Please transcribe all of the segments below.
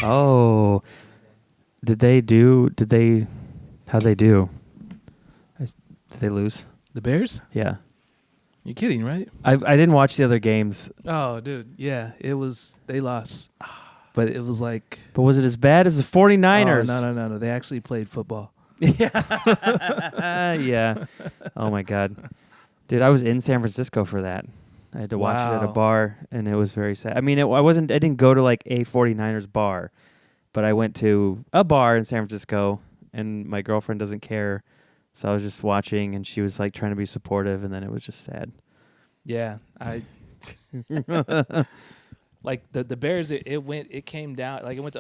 Oh, how'd they do? Did they lose? The Bears? Yeah. You're kidding, right? I didn't watch the other games, Oh, dude. Yeah, they lost. But it was like, but was it as bad as the 49ers? oh, no. They actually played football. Yeah. Yeah. Oh my God. Dude, I was in San Francisco for that. I had to watch it at a Wow. bar, and it was very sad. I mean, I didn't go to like a 49ers bar, but I went to a bar in San Francisco, and my girlfriend doesn't care. So I was just watching, and she was like trying to be supportive, and then it was just sad. Yeah, like the Bears. It came down, like it went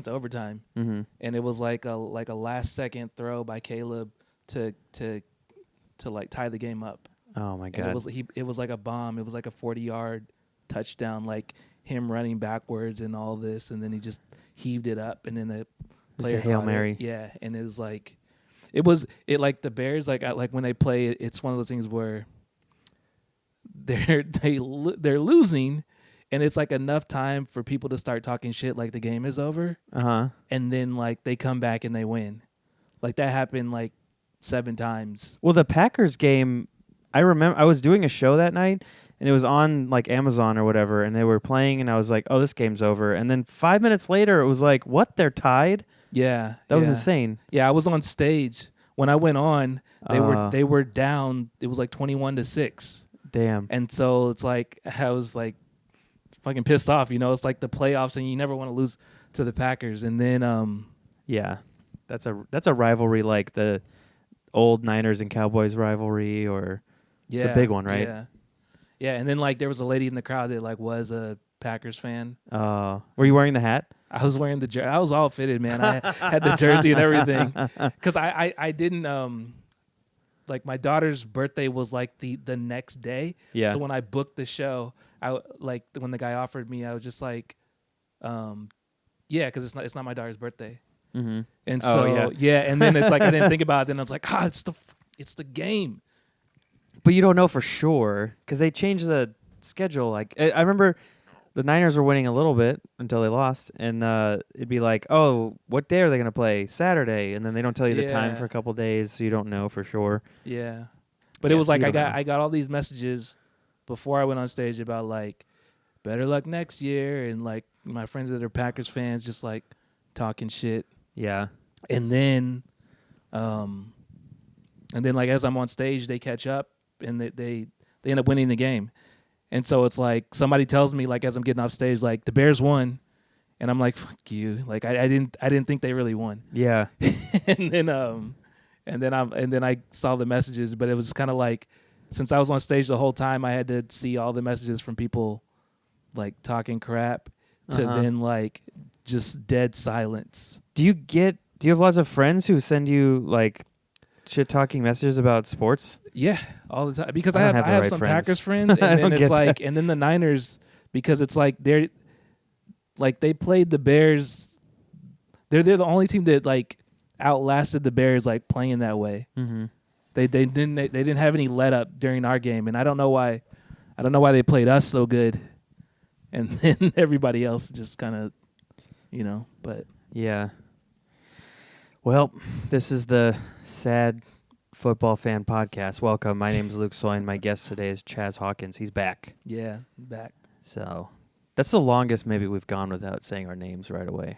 to overtime, Mm-hmm. and it was like a last second throw by Caleb to like tie the game up. Oh my And God. it was like a bomb. It was like a 40-yard touchdown, like him running backwards and all this, and then he just heaved it up, and then the player a Hail caught Mary. it. Yeah, and it was like it like the Bears, like when they play, it's one of those things where they're losing, and it's like enough time for people to start talking shit like the game is over, Uh-huh. and then like they come back and they win. Like that happened like 7 times. Well, the Packers game, I remember I was doing a show that night, and it was on like Amazon or whatever, and they were playing, and I was like, oh, this game's over. And then 5 minutes later, it was like, what? They're tied? Yeah, That was insane. Yeah, I was on stage when I went on. They Uh. were down. It was like 21-6, Damn. and so it's like I was like fucking pissed off. You know, it's like the playoffs, and you never want to lose to the Packers. And then Yeah. That's a rivalry like the old Niners and Cowboys rivalry, or yeah, it's a big one, right? Yeah. And then like there was a lady in the crowd that like was a Packers fan. Were you wearing the hat? I was wearing the jersey. I was all fitted, man. I had the jersey and everything. Because I didn't like my daughter's birthday was like the next day. Yeah. So when I booked the show, like when the guy offered me, I was just like, yeah, because it's not my daughter's birthday. Mm-hmm. And Oh, so yeah. and then it's like I didn't think about it. Then I was like, it's the game. But you don't know for sure because they changed the schedule. Like I remember the Niners were winning a little bit until they lost, and it'd be like, oh, what day are they going to play? Saturday, and then they don't tell you the time Yeah. for a couple days, so you don't know for sure. Yeah, but Yeah, it was so like you I don't know. got all these messages before I went on stage about like better luck next year, and like my friends that are Packers fans just like talking shit. Yeah. And then like as I'm on stage, they catch up and they end up winning the game. And so it's like somebody tells me like as I'm getting off stage, like the Bears won, and I'm like, fuck you. Like I didn't think they really won. Yeah. and then I saw the messages, but it was kind of like since I was on stage the whole time, I had to see all the messages from people like talking crap to then like just dead silence. Do you have lots of friends who send you like shit talking messages about sports? Yeah, all the time because I I don't have have the right some friends. Packers friends, I and don't then it's get like, that. and then the Niners because it's like they played the Bears. They're the only team that like outlasted the Bears like playing that way. Mm-hmm. They didn't have any let up during our game, and I don't know why. I don't know why they played us so good, and then everybody else just kind of, But Yeah. Well, this is the Sad Football Fan Podcast. Welcome. My name is Luke Soy, and my guest today is Chazz Hawkins. He's back. yeah, back. So that's the longest maybe we've gone without saying our names right away.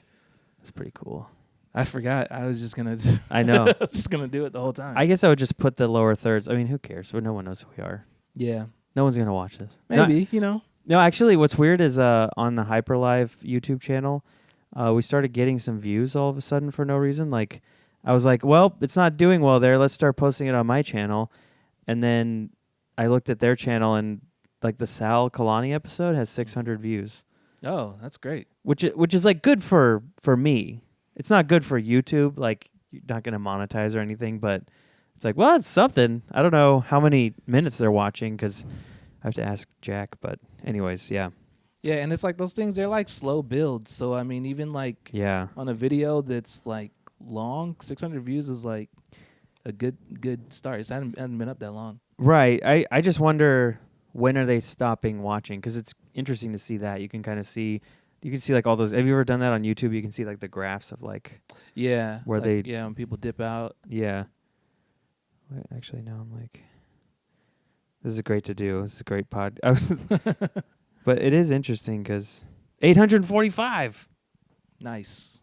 That's pretty cool. I forgot. I was just gonna. I know. I was just gonna do it the whole time. I guess I would just put the lower thirds. I mean, who cares? No one knows who we are. yeah, No one's going to watch this. maybe No, actually, what's weird is on the Hyperlive YouTube channel, we started getting some views all of a sudden for no reason. Like, I was like, well, it's not doing well there. Let's start posting it on my channel. And then I looked at their channel, and like the Sal Kalani episode has 600 views, Oh, that's great. which is like good for me. It's not good for YouTube. Like, you're not going to monetize or anything, but it's like, well, it's something. I don't know how many minutes they're watching because I have to ask Jack. But anyways, yeah. Yeah, and it's like those things. They're like slow builds. So I mean, even like Yeah. on a video that's like long, 600 views is like a good start. It hasn't been up that long. Right. I just wonder when are they stopping watching, because it's interesting to see that. You can kind of see You can see like all those. Have you ever done that on YouTube? You can see like the graphs of like Yeah. where like, they. Yeah, when people dip out. Yeah. Wait, actually, now I'm like, this is great to do. This is a great pod. But it is interesting because 845. Nice.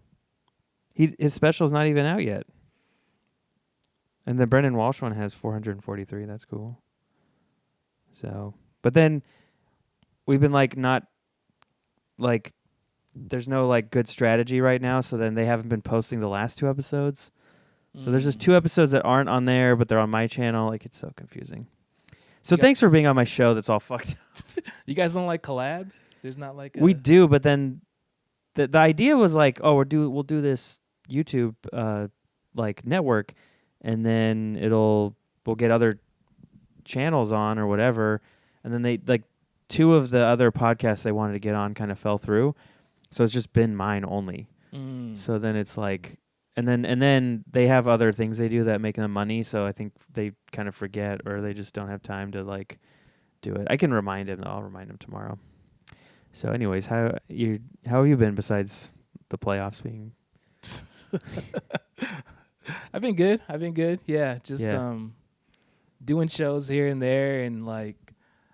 His special's not even out yet. And the Brendan Walsh one has 443. That's cool. So, but then we've been like not like there's no like good strategy right now. So then they haven't been posting the last 2 episodes. So there's just 2 episodes that aren't on there, but they're on my channel. Like it's so confusing. So thanks for being on my show. That's all fucked up. You guys don't like collab? There's not like We do, but then the idea was like, oh, we'll do this YouTube like network, and then we'll get other channels on or whatever, and then they like 2 of the other podcasts they wanted to get on kind of fell through, so it's just been mine only. So then it's like, and then they have other things they do that make them money, so I think they kind of forget or they just don't have time to like do it. I can remind him. I'll remind him tomorrow. So anyways, how have you been besides the playoffs being? I've been good. Yeah, just doing shows here and there, and like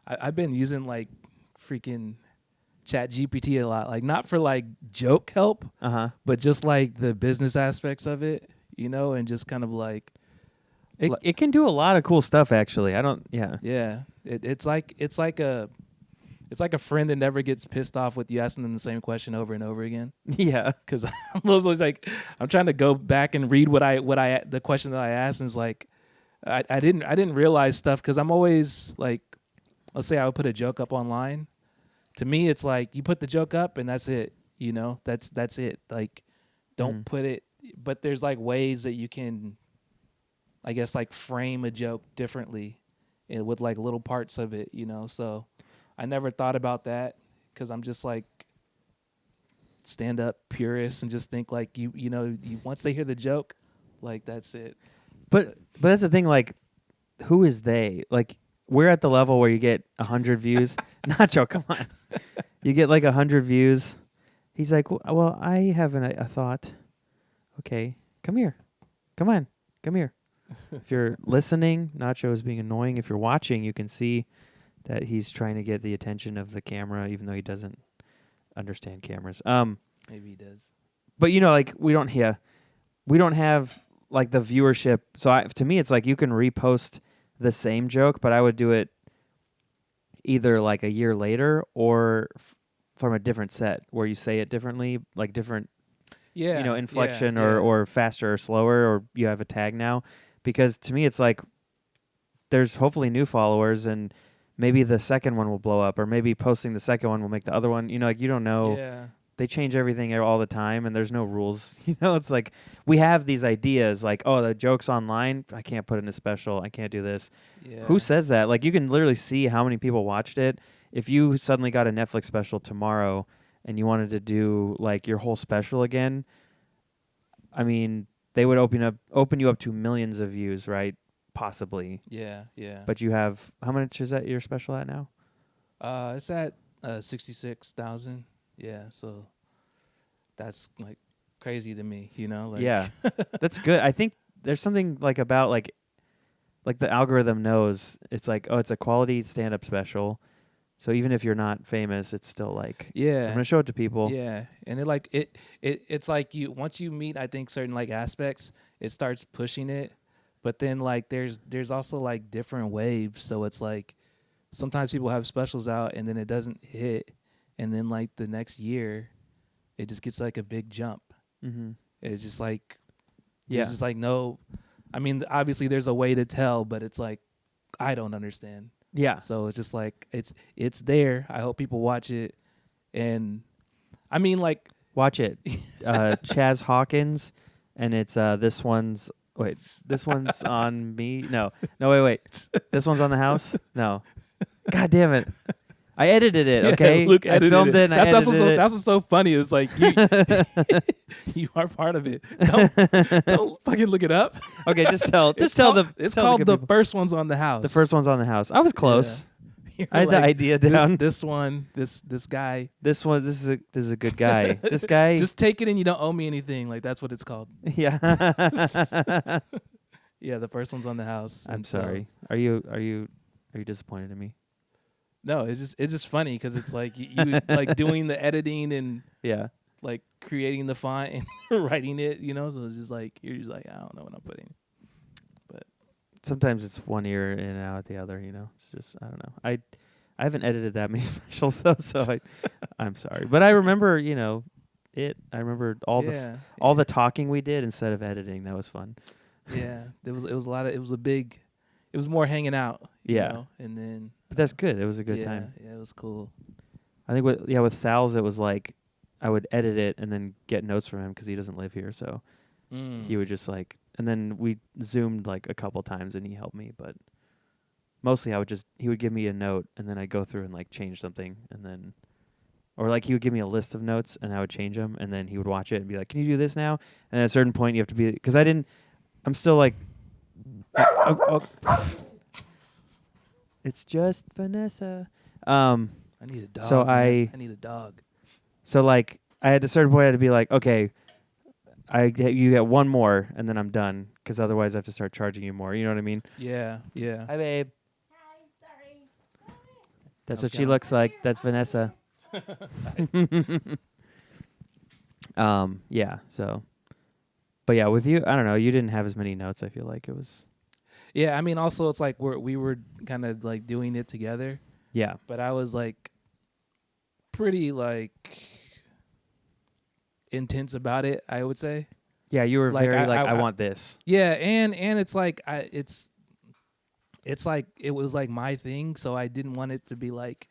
I've been using like freaking Chat GPT a lot, like not for like joke help, but just like the business aspects of it, and just kind of like it can do a lot of cool stuff actually. It's like a friend that never gets pissed off with you asking them the same question over and over again. Yeah, because I'm always like, I'm trying to go back and read the question that I asked, and it's like I didn't realize stuff, because I'm always like, let's say I would put a joke up online. To me, it's like you put the joke up and that's it. That's it. Like, don't put it. But there's like ways that you can, I guess, like frame a joke differently, with like little parts of it. So I never thought about that, because I'm just like stand-up purist and just think like you once they hear the joke, like that's it. But that's the thing. Like, who is they? Like, we're at the level where you get 100 views. Nacho, come on. You get like 100 views. He's like, well, I have a thought. Okay, come here. Come on, come here. If you're listening, Nacho is being annoying. If you're watching, you can see that he's trying to get the attention of the camera, even though he doesn't understand cameras. Maybe he does. But like we don't have like the viewership. So to me, it's like you can repost the same joke, but I would do it either like a year later or from a different set where you say it differently, like different, inflection or faster or slower, or you have a tag now. Because to me, it's like there's hopefully new followers, and maybe the second one will blow up, or maybe posting the second one will make the other one. Like you don't know. Yeah. They change everything all the time, and there's no rules. It's like we have these ideas like, oh, the joke's online. I can't put it in a special. I can't do this. Yeah. Who says that? Like, you can literally see how many people watched it. If you suddenly got a Netflix special tomorrow and you wanted to do like your whole special again, I mean, they would open you up to millions of views, right? Possibly. Yeah. But you have, how much is that your special at now? It's at 66,000. Yeah, so that's like crazy to me, Like, yeah, that's good. I think there's something like about like the algorithm knows it's like, oh, it's a quality stand-up special. So even if you're not famous, it's still like, I'm gonna show it to people. Yeah, and it's like once you meet, I think, certain like aspects, it starts pushing it. But then like there's also like different waves. So it's like sometimes people have specials out and then it doesn't hit. And then, like, the next year, it just gets, like, a big jump. Mm-hmm. It's just, like, there's just, like, no... I mean, obviously, there's a way to tell, but it's, like, I don't understand. Yeah. So it's just, like, it's there. I hope people watch it. And, I mean, like... Watch it. Chazz Hawkins, and it's this one's... Wait, this one's on me? No, wait. This one's on the house? No. God damn it. I edited it, okay? Luke I filmed it and I edited it. That's what's so funny. It's like, you are part of it. Don't fucking look it up. Okay, just tell It's called The First One's on the House. The First One's on the House. I was close. I had the idea down. This guy. This is a good guy. This guy. Just take it and you don't owe me anything. Like that's what it's called. Yeah. Yeah, the first one's on the house. I'm sorry. Are you disappointed in me? No, it's just funny because it's like you like doing the editing and Yeah. like creating the font and writing it, So it's just like you're just like I don't know what I'm putting. But sometimes it's one ear in and out the other. It's just I don't know. I haven't edited that many specials though, so I'm sorry. But I remember I remember all the talking we did instead of editing. That was fun. Yeah, it was a lot of it was more hanging out. Yeah, and then. But that's good. It was a good time. Yeah, it was cool. I think with Sal's it was like I would edit it and then get notes from him because he doesn't live here, so he would just like, and then we zoomed like a couple times and he helped me, but mostly he would give me a note and then I'd go through and like change something and then, or like he would give me a list of notes and I would change them and then he would watch it and be like, "Can you do this now?" And at a certain point you have to be, because I'm still like. It's just Vanessa. I need a dog. So I need a dog. So like I had a certain point I had to be like, okay, you get one more and then I'm done because otherwise I have to start charging you more. You know what I mean? Yeah. Hi, babe. Hi, sorry. That's what she looks like. That's Vanessa. Yeah. So, but yeah, with you, I don't know. You didn't have as many notes. I feel like it was. Yeah, I mean, also it's like we were kind of like doing it together. Yeah. But I was like pretty like intense about it, I would say. Yeah, you were like, very I want this. Yeah, and it's like it's like it was like my thing, so I didn't want it to be like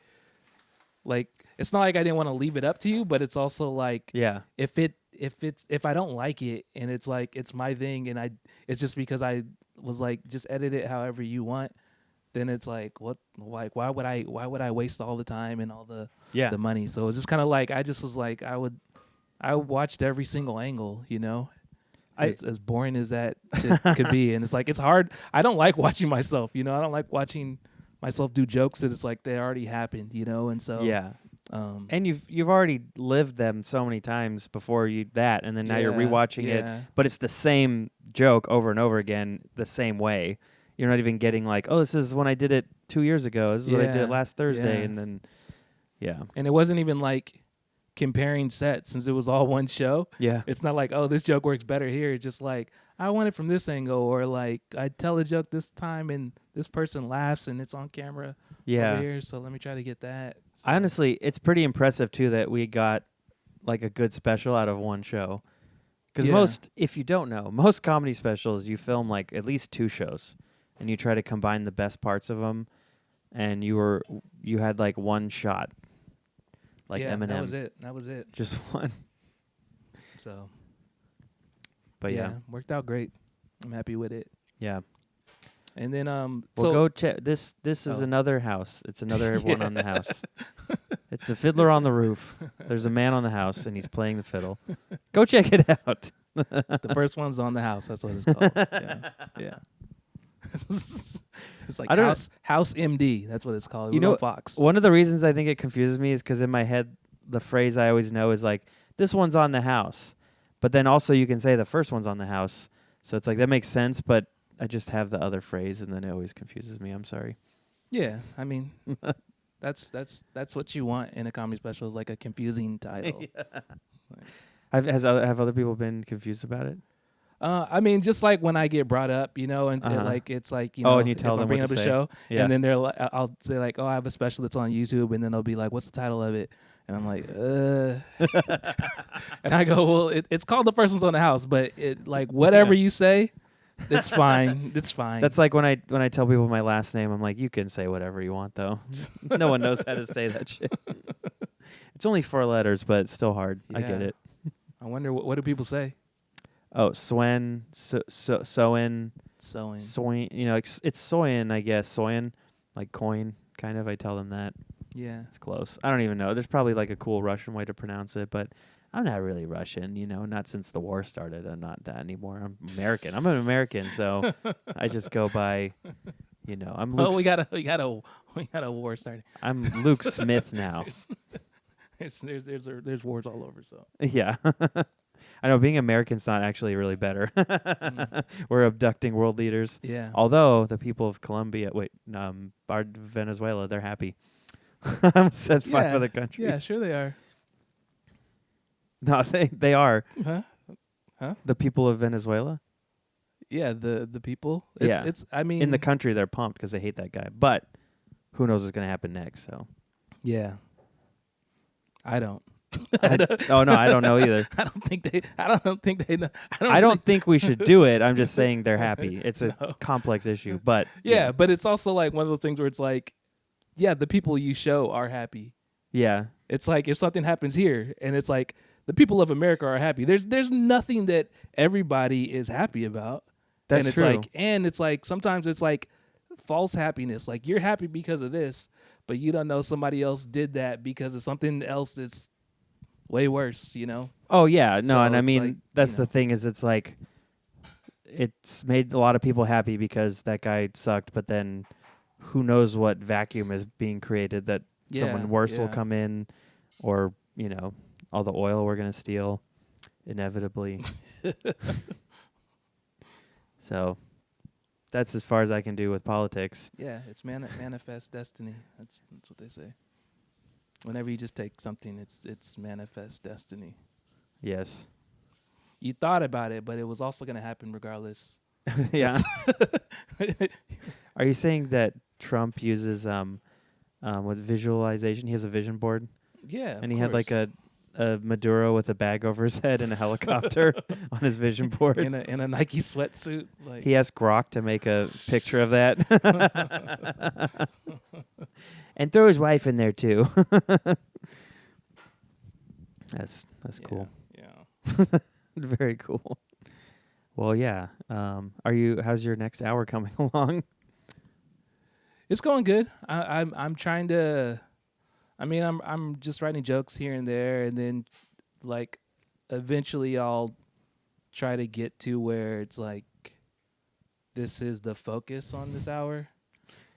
it's not like I didn't want to leave it up to you, but it's also like if I don't like it and it's like it's my thing and it's just because I was like just edit it however you want, then it's like why would I waste all the time and all the money? So it's just kind of like I just was like I watched every single angle, as boring as that shit could be, and it's like it's hard. I don't like watching myself, I don't like watching myself do jokes that it's like they already happened, and so yeah. And you've already lived them so many times before and then now you're rewatching it, but it's the same joke over and over again the same way. You're not even getting like, oh, this is when I did it 2 years ago. This is what I did last Thursday, and then and it wasn't even like comparing sets since it was all one show. Yeah, it's not like, oh, this joke works better here. It's just like I want it from this angle, or like I tell a joke this time and this person laughs and it's on camera over here, so let me try to get that. So. Honestly, it's pretty impressive too that we got like a good special out of one show. Because if you don't know, most comedy specials you film like at least 2 shows, and you try to combine the best parts of them, and you had like one shot, like Eminem. That was it. Just one. So. But yeah, worked out great. I'm happy with it. Yeah. And then we'll go check this. This is another house. It's another one on the house. It's a fiddler on the roof. There's a man on the house and he's playing the fiddle. Go check it out. The first one's on the house. That's what it's called. Yeah. It's like house MD. That's what it's called. Fox. One of the reasons I think it confuses me is because in my head the phrase I always know is like, this one's on the house, but then also you can say the first one's on the house. So it's like that makes sense, but I just have the other phrase, and then it always confuses me. I'm sorry. Yeah, I mean, that's what you want in a comedy special, is like a confusing title. Have other people been confused about it? I mean, just like when I get brought up, and like it's like and you tell them bring what up to a say. show, Yeah. and then they're like, I'll say like, oh, I have a special that's on YouTube, and then they'll be like, what's the title of it? And I'm like, and I go, well, it's called The First One's on the House, but it like whatever you say. It's fine. It's fine. That's like when I tell people my last name, I'm like, you can say whatever you want, though. No one knows how to say that shit. It's only 4 letters, but it's still hard. Yeah. I get it. I wonder what do people say? Oh, Swen, Soen. It's Soyen, I guess. Soyen, like coin, kind of. I tell them that. Yeah. It's close. I don't even know. There's probably like a cool Russian way to pronounce it, but I'm not really Russian, not since the war started. I'm not that anymore. I'm American. I'm an American, so I just go by, I'm Luke's. Oh, we got a We got a war starting. I'm Luke Smith now. There's wars all over. So Yeah. I know being American's not actually really better. We're abducting world leaders. yeah, Although the people of Venezuela, they're happy. I almost said five other countries. Yeah, sure they are. No, they are. Huh? The people of Venezuela? Yeah, the people. It's I mean, in the country they're pumped because they hate that guy. But who knows what's going to happen next, so. Yeah. I don't. Oh no, I don't know either. I don't think they know. I don't think we should do it. I'm just saying they're happy. It's a complex issue, but yeah, but it's also like one of those things where it's like, yeah, the people you show are happy. Yeah. It's like if something happens here and it's like the people of America are happy. There's nothing that everybody is happy about. That's and it's true. like and it's like sometimes it's like false happiness. Like you're happy because of this, but you don't know somebody else did that because of something else that's way worse, you know? Oh yeah, no, So and I it's mean like, that's you the know. thing is it's like it's made a lot of people happy because that guy sucked, but then who knows what vacuum is being created that someone worse will come in, or you know all the oil we're gonna steal inevitably. So that's as far as I can do with politics. Yeah, it's manifest destiny. That's what they say. Whenever you just take something, it's manifest destiny. Yes. You thought about it, but it was also going to happen regardless. Yeah. Are you saying that Trump uses with visualization? He has a vision board. Yeah, And he had like a Maduro with a bag over his head and a helicopter on his vision board. in a Nike sweatsuit. Like He asked Grok to make a picture of that. And throw his wife in there too. That's cool. Yeah. Very cool. Well, yeah. How's your next hour coming along? It's going good. I'm trying to. I mean, I'm just writing jokes here and there, and then like eventually I'll try to get to where it's like this is the focus on this hour.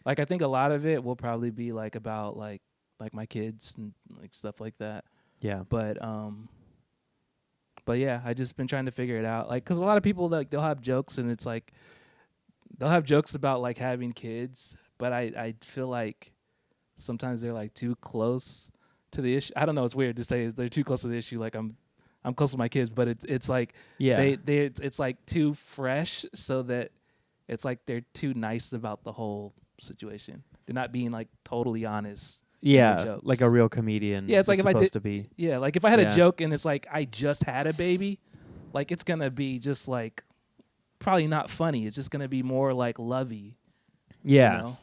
Like I think a lot of it will probably be like about like my kids and like stuff like that. Yeah. But yeah, I just been trying to figure it out. Like, cause a lot of people like they'll have jokes and it's like they'll have jokes about like having kids, but I feel like sometimes they're like too close to the issue. I don't know. It's weird to say they're too close to the issue. Like I'm close to my kids, but it's like it's like too fresh, so that it's like they're too nice about the whole situation. They're not being like totally honest. Yeah, like a real comedian. Yeah, it's like if I did, to be. Yeah, like if I had a joke and it's like I just had a baby, like it's gonna be just like probably not funny. It's just gonna be more like lovey. Yeah, you know?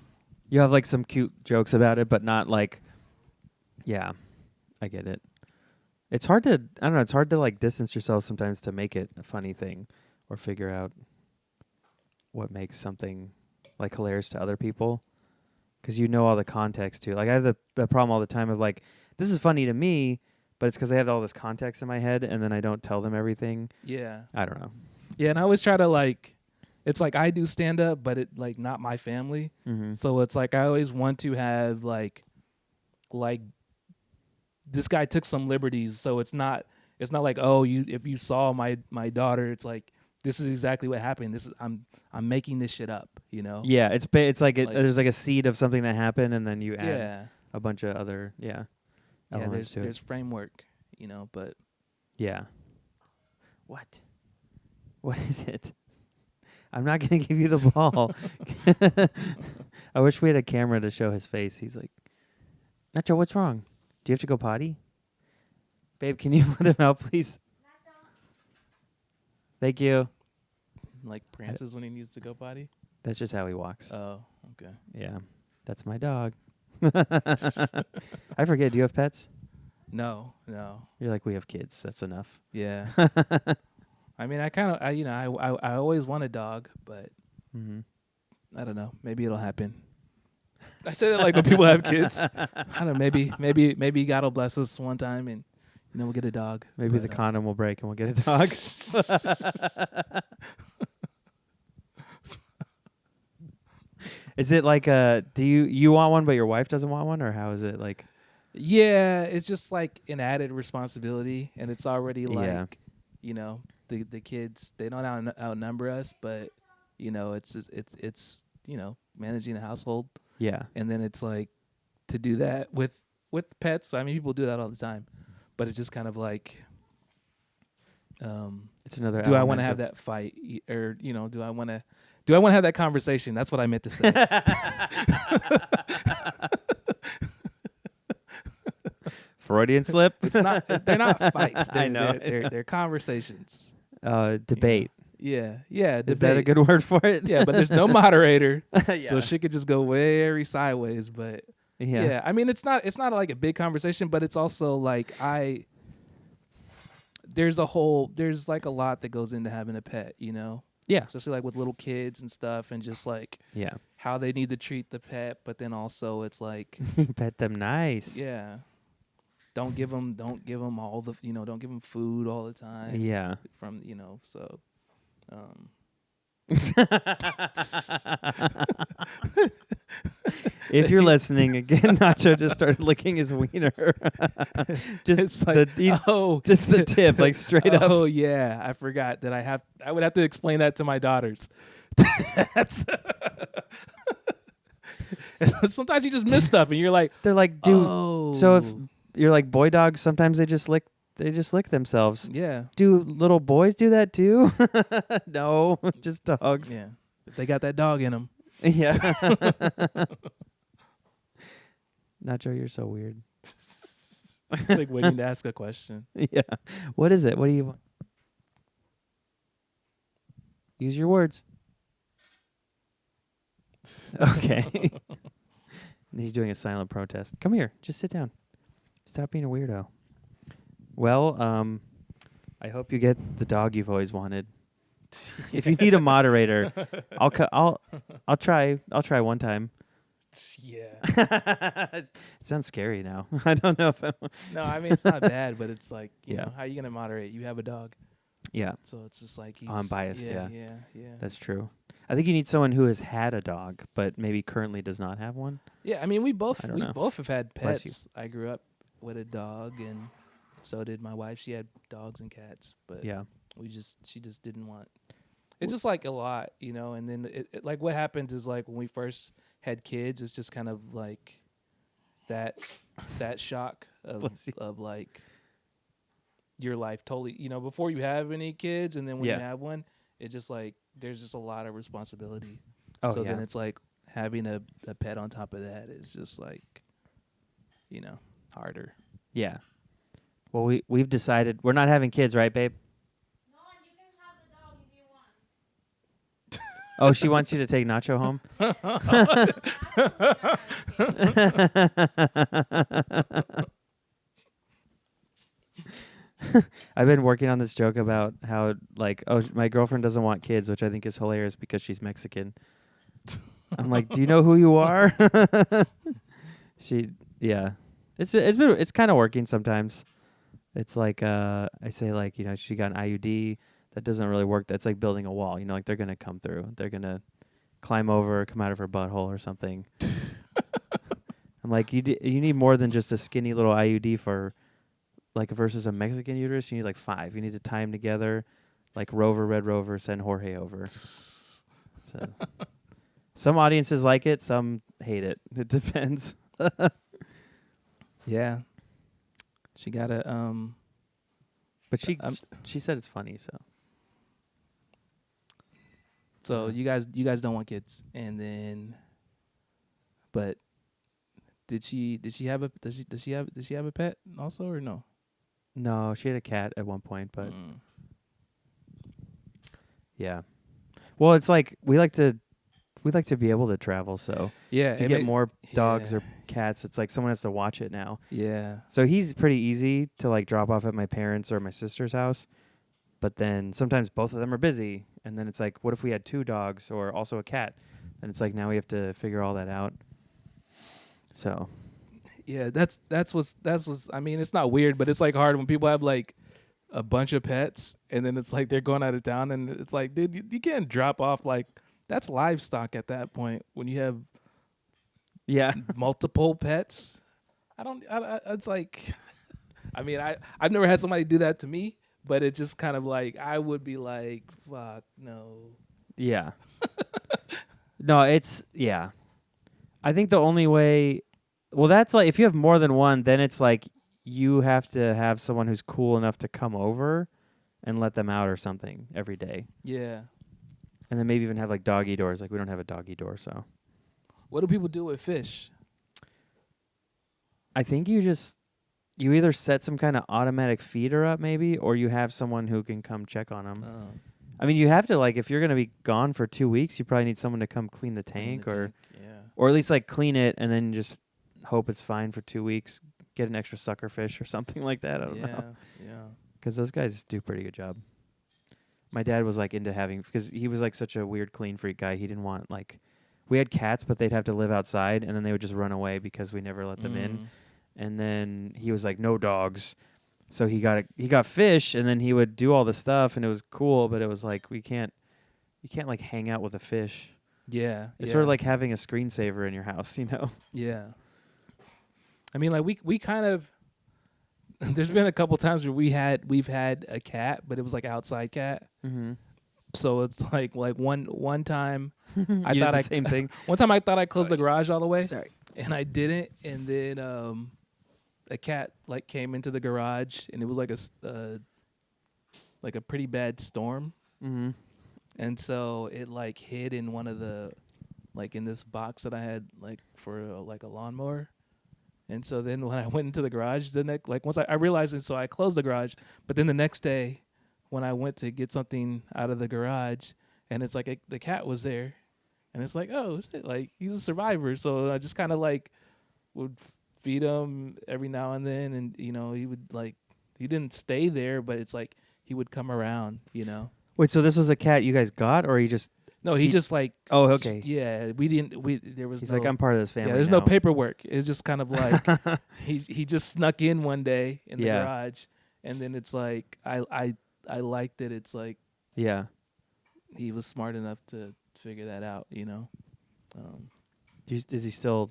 You have like some cute jokes about it, but not like. Yeah, I get it. It's hard to It's hard to like distance yourself sometimes to make it a funny thing, or figure out what makes something like hilarious to other people. Because you know all the context too. Like I have the problem all the time of like, this is funny to me, but it's because I have all this context in my head, and then I don't tell them everything. Yeah. I don't know. Yeah, and I always try to like, it's like I do stand up, but it like not my family. Mm-hmm. So it's like I always want to have like this guy took some liberties. So it's not like, oh, if you saw my daughter, it's like this is exactly what happened. This is I'm making this shit up, you know? Yeah, it's like there's like a seed of something that happened, and then you add a bunch of other elements to there's framework, you know, but yeah. What is it? I'm not gonna give you the ball. I wish we had a camera to show his face. He's like, Nacho, what's wrong? Do you have to go potty? Babe, can you let him out, please? Thank you. Like prances when he needs to go potty? That's just how he walks. Oh, okay. Yeah. That's my dog. I forget, do you have pets? No. You're like, we have kids. That's enough. Yeah. I mean, I always want a dog, but I don't know. Maybe it'll happen. I say that like when people have kids. I don't know. Maybe God will bless us one time and we'll get a dog. Maybe the condom will break and we'll get a dog. Is it like do you want one but your wife doesn't want one, or how is it like? Yeah, it's just like an added responsibility, and it's already Yeah. like, the kids, they don't outnumber us, but it's managing a household, Yeah. and then it's like to do that with pets. I mean, people do that all the time, but it's just kind of like, It's another do I want element to have of that fight, or do I want to have that conversation? That's what I meant to say. Freudian slip. It's not. They're not fights. I know. They're conversations. Debate. Yeah. Is that a good word for it? Yeah, but there's no moderator, Yeah. so shit could just go very sideways. But Yeah. I mean, it's not like a big conversation, but it's also like there's like a lot that goes into having a pet, Yeah. especially like with little kids and stuff, and just like Yeah. how they need to treat the pet, but then also it's like, Pet them nice. yeah, don't give them all the, don't give them food all the time. Yeah. From, so. If you're listening again, Nacho just started licking his wiener. Just It's like, just the tip, like straight up. Oh yeah, I forgot that I would have to explain that to my daughters. That's sometimes you just miss stuff, and you're like, They're like, dude. oh. So if you're like boy dogs, sometimes they just lick themselves. Yeah, Do little boys do that too? No, just dogs. yeah, if they got that dog in them. Yeah. Nacho, you're so weird. Like waiting to ask a question. Yeah. What is it? What do you want? Use your words. Okay. He's doing a silent protest. Come here. Just sit down. Stop being a weirdo. Well, I hope you get the dog you've always wanted. If you need a moderator, I'll try one time. Yeah. It sounds scary now. I don't know if No, I mean it's not bad, but it's like, Yeah. how are you gonna moderate? You have a dog, Yeah, so it's just like I'm biased, yeah. yeah. that's true. I think you need someone who has had a dog, but maybe currently does not have one. Yeah, I mean we both I don't know. have had Bless pets. I grew up with a dog, and so did my wife. She had dogs and cats, but Yeah. she just didn't want. It's just like a lot, and then it like what happens is like when we first had kids, it's just kind of like that shock Bless you. of like your life totally, before you have any kids, and then when Yeah. you have one, it just like there's just a lot of responsibility. Oh, So yeah. then it's like having a pet on top of that is just like, harder. Yeah. Well, we've decided we're not having kids, right, babe? No, and you can have the dog if you want. Oh, she wants you to take Nacho home? I've been working on this joke about how, like, my girlfriend doesn't want kids, which I think is hilarious because she's Mexican. I'm like, do you know who you are? Yeah. It's kind of working sometimes. It's like, I say, like, she got an IUD. That doesn't really work. That's like building a wall. Like, they're going to come through. They're going to climb over, come out of her butthole or something. I'm like, you need more than just a skinny little IUD for, like, versus a Mexican uterus. You need, like, 5. You need to tie them together, like Rover, Red Rover, send Jorge over. So, some audiences like it, some hate it. It depends. Yeah. She got a But she said it's funny, so. So you guys don't want kids, and then, but did she have a pet also, or no? No, she had a cat at one point, but yeah. Well, it's like we like to be able to travel, so Yeah, if you get more dogs or cats, it's like someone has to watch it now. Yeah. So he's pretty easy to, like, drop off at my parents' or my sister's house. But then sometimes both of them are busy, and then it's like, what if we had 2 dogs or also a cat? And it's like now we have to figure all that out. So Yeah, that's what's I mean, it's not weird, but it's like hard when people have like a bunch of pets, and then it's like they're going out of town, and it's like, dude, you can't drop off like that's livestock at that point when you have Yeah. multiple pets. It's like, I mean, I've never had somebody do that to me, but it's just kind of like I would be like, fuck no. Yeah. No, it's yeah. I think the only way, well, that's like if you have more than one, then it's like you have to have someone who's cool enough to come over and let them out or something every day. Yeah. And then maybe even have like doggy doors. Like we don't have a doggy door, so What do people do with fish? I think you either set some kind of automatic feeder up maybe, or you have someone who can come check on them. Oh, I mean, you have to like if you're gonna be gone for 2 weeks, you probably need someone to come clean the clean tank the or tank, yeah. or at least like clean it and then just hope it's fine for 2 weeks. Get an extra sucker fish or something like that. I don't know. Yeah. Because those guys do a pretty good job. My dad was like into having, because he was like such a weird clean freak guy. He didn't want like, we had cats, but they'd have to live outside and then they would just run away because we never let them in. And then he was like, no dogs. So he got fish and then he would do all the stuff and it was cool, but it was like, you can't like hang out with a fish. Yeah. It's sort of like having a screensaver in your house, you know? Yeah. I mean, like we kind of. There's been a couple times where we've had a cat, but it was like outside cat. Mm-hmm. So it's like one time I thought the same thing. One time I thought I closed the garage all the way, Sorry. and I didn't. And then a cat like came into the garage, and it was like a pretty bad storm. Mm-hmm. And so it like hid in one of the like in this box that I had like for like a lawnmower. And so then when I went into the garage, once I realized it, so I closed the garage. But then the next day, when I went to get something out of the garage, and it's like the cat was there, and it's like, oh shit, like he's a survivor. So I just kind of like would feed him every now and then, and you know he didn't stay there, but it's like he would come around, you know. Wait, so this was a cat you guys got, or he just? No, he just like. Oh, okay. Yeah, there was. He's no, like, I'm part of this family. Yeah, there's now. no paperwork. It's just kind of like he just snuck in one day in the garage, and then it's like I liked that it's like he was smart enough to figure that out, you know. Is he still?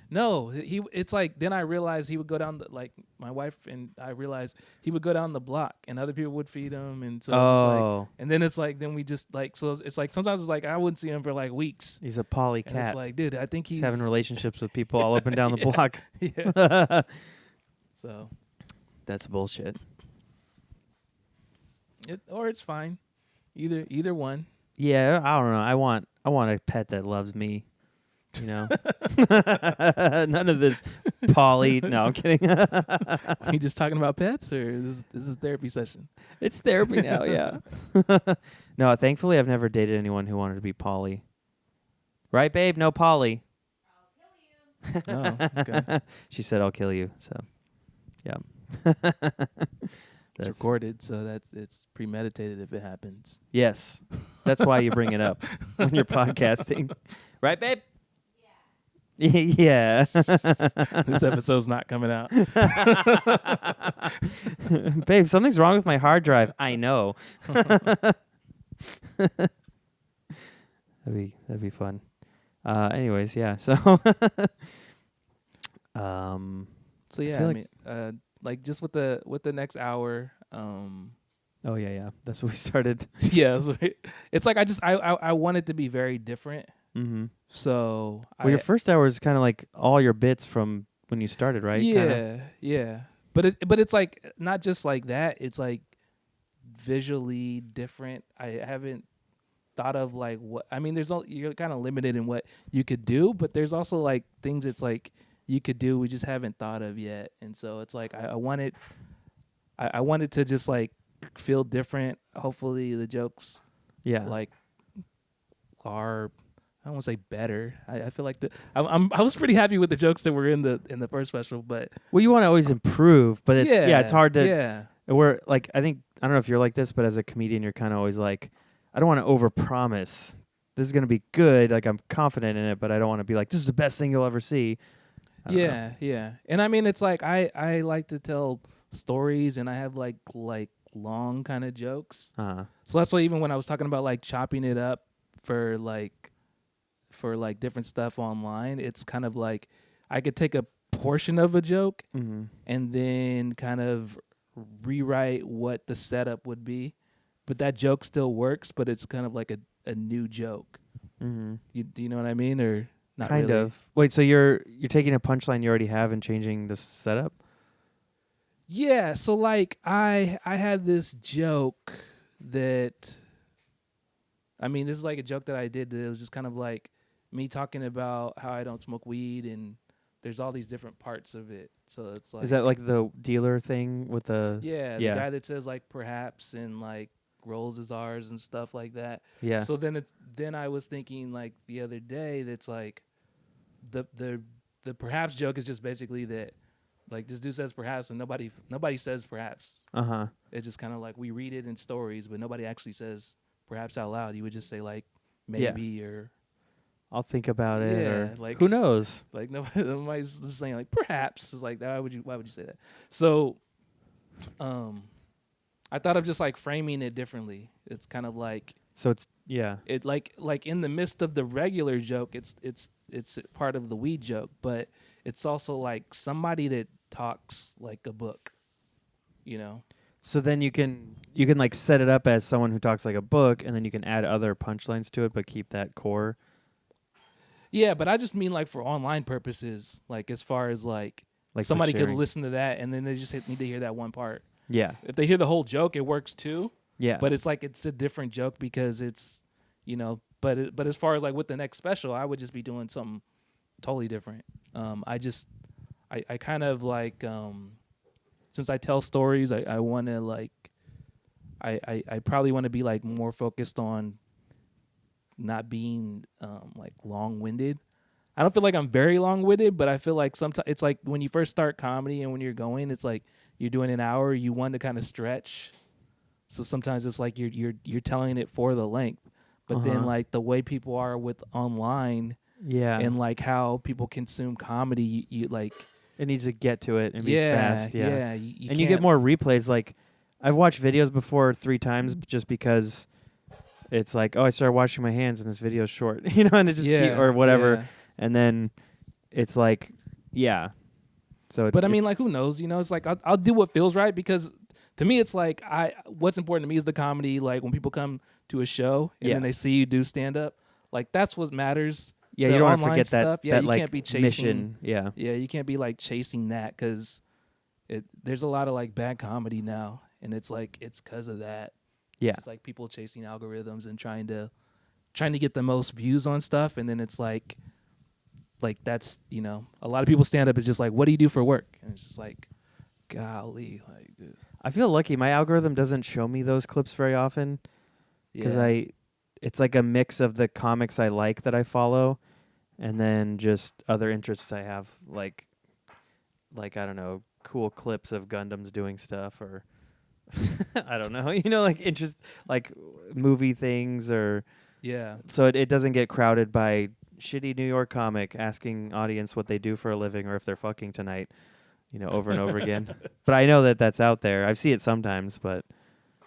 No, it's like then I realized he would go down like my wife and I realized he would go down the block and other people would feed him and so like, and then it's like then we just like so it's like sometimes it's like I wouldn't see him for like weeks. He's a poly And cat. it's like, dude, I think he's having relationships with people all up and down the block. Yeah. So that's bullshit. It's fine. Either one. Yeah, I don't know. I want a pet that loves me. You know, none of this poly. No, I'm kidding. Are you just talking about pets, or this is a therapy session? It's therapy now. Yeah. No, thankfully, I've never dated anyone who wanted to be poly. Right, babe? No poly. I'll kill you. Oh, okay. She said, "I'll kill you." So, yeah. It's recorded, so it's premeditated if it happens. Yes, that's why you bring it up when you're podcasting, right, babe? Yeah. This episode's not coming out. Babe, something's wrong with my hard drive. I know. That'd be fun. Anyways, yeah. So So yeah, I mean, like just with the next hour. Oh yeah. That's what we started. Yeah, it's like I want it to be very different. Mm-hmm. So your first hour is kind of like all your bits from when you started, right? Yeah, kinda? yeah. But it's like not just like that. It's like visually different. I haven't thought of like what I mean. You're kind of limited in what you could do, but there's also like things it's like you could do we just haven't thought of yet. And so it's like I want it to just like feel different. Hopefully the jokes like are. I don't want to say better. I feel like I was pretty happy with the jokes that were in the first special, but you want to always improve, but it's it's hard to. Yeah. We're like I don't know if you're like this, but as a comedian, you're kind of always like, I don't want to overpromise. This is gonna be good. Like I'm confident in it, but I don't want to be like this is the best thing you'll ever see. Yeah. And I mean, it's like I like to tell stories, and I have like long kind of jokes. Uh-huh. So that's why even when I was talking about like chopping it up for like different stuff online, it's kind of like I could take a portion of a joke Mm-hmm. and then kind of rewrite what the setup would be, but that joke still works, but it's kind of like a new joke. Mm-hmm. Do you know what I mean, or not Kind really? of. Wait, so you're taking a punchline you already have and changing the setup? Yeah, so like I had this joke that, I mean, this is like a joke that I did that it was just kind of like me talking about how I don't smoke weed, and there's all these different parts of it. So it's like, Is that like the dealer thing with the yeah, yeah. the guy that says like perhaps and like rolls his R's and stuff like that. Yeah. So then I was thinking like the other day that's like the perhaps joke is just basically that like this dude says perhaps and nobody says perhaps. Uh-huh. It's just kind of like we read it in stories, but nobody actually says perhaps out loud. You would just say like maybe or I'll think about it Yeah, or like- who knows? like nobody's just saying like perhaps. It's like why would you say that? So I thought of just like framing it differently. It's kind of like So it's yeah. it like in the midst of the regular joke, it's part of the weed joke, but it's also like somebody that talks like a book, you know? So then you can like set it up as someone who talks like a book, and then you can add other punchlines to it, but keep that core. Yeah, but I just mean like for online purposes, like as far as like Like for somebody could sharing. listen to that and then they just need to hear that one part. Yeah. If they hear the whole joke, it works too. Yeah. But it's like it's a different joke because it's, you know. But as far as like with the next special, I would just be doing something totally different. I kind of like since I tell stories, I want to like I probably want to be like more focused on not being like long-winded. I don't feel like I'm very long-winded, but I feel like sometimes it's like when you first start comedy and when you're going, it's like you're doing an hour, you want to kind of stretch. So sometimes it's like you're telling it for the length, but then like the way people are with online yeah. and like how people consume comedy, you like it needs to get to it and be fast. Yeah. yeah. And you get more replays. Like I've watched videos before 3 times just because it's like, oh, I started washing my hands and this video's short, you know, and it just keep, or whatever. yeah. And then it's like, yeah. So, But I mean, like, who knows? You know, it's like I'll do what feels right because to me, it's like what's important to me is the comedy. Like when people come to a show and then they see you do stand up, like that's what matters. yeah, The you don't want to online forget that, stuff, yeah, you like can't be chasing- mission. Yeah. Yeah, you can't be like chasing that because there's a lot of like bad comedy now, and it's like it's because of that. Yeah. It's like people chasing algorithms and trying to get the most views on stuff, and then it's like that's, you know, a lot of people stand up is just like, what do you do for work? And it's just like, golly, like I feel lucky. My algorithm doesn't show me those clips very often because yeah. it's like a mix of the comics I like that I follow, and then just other interests I have, like I don't know, cool clips of Gundams doing stuff, or I don't know, you know, like interest, like movie things, or Yeah. so it doesn't get crowded by shitty New York comic asking audience what they do for a living or if they're fucking tonight, you know, over and over again. But I know that that's out there. I see it sometimes, but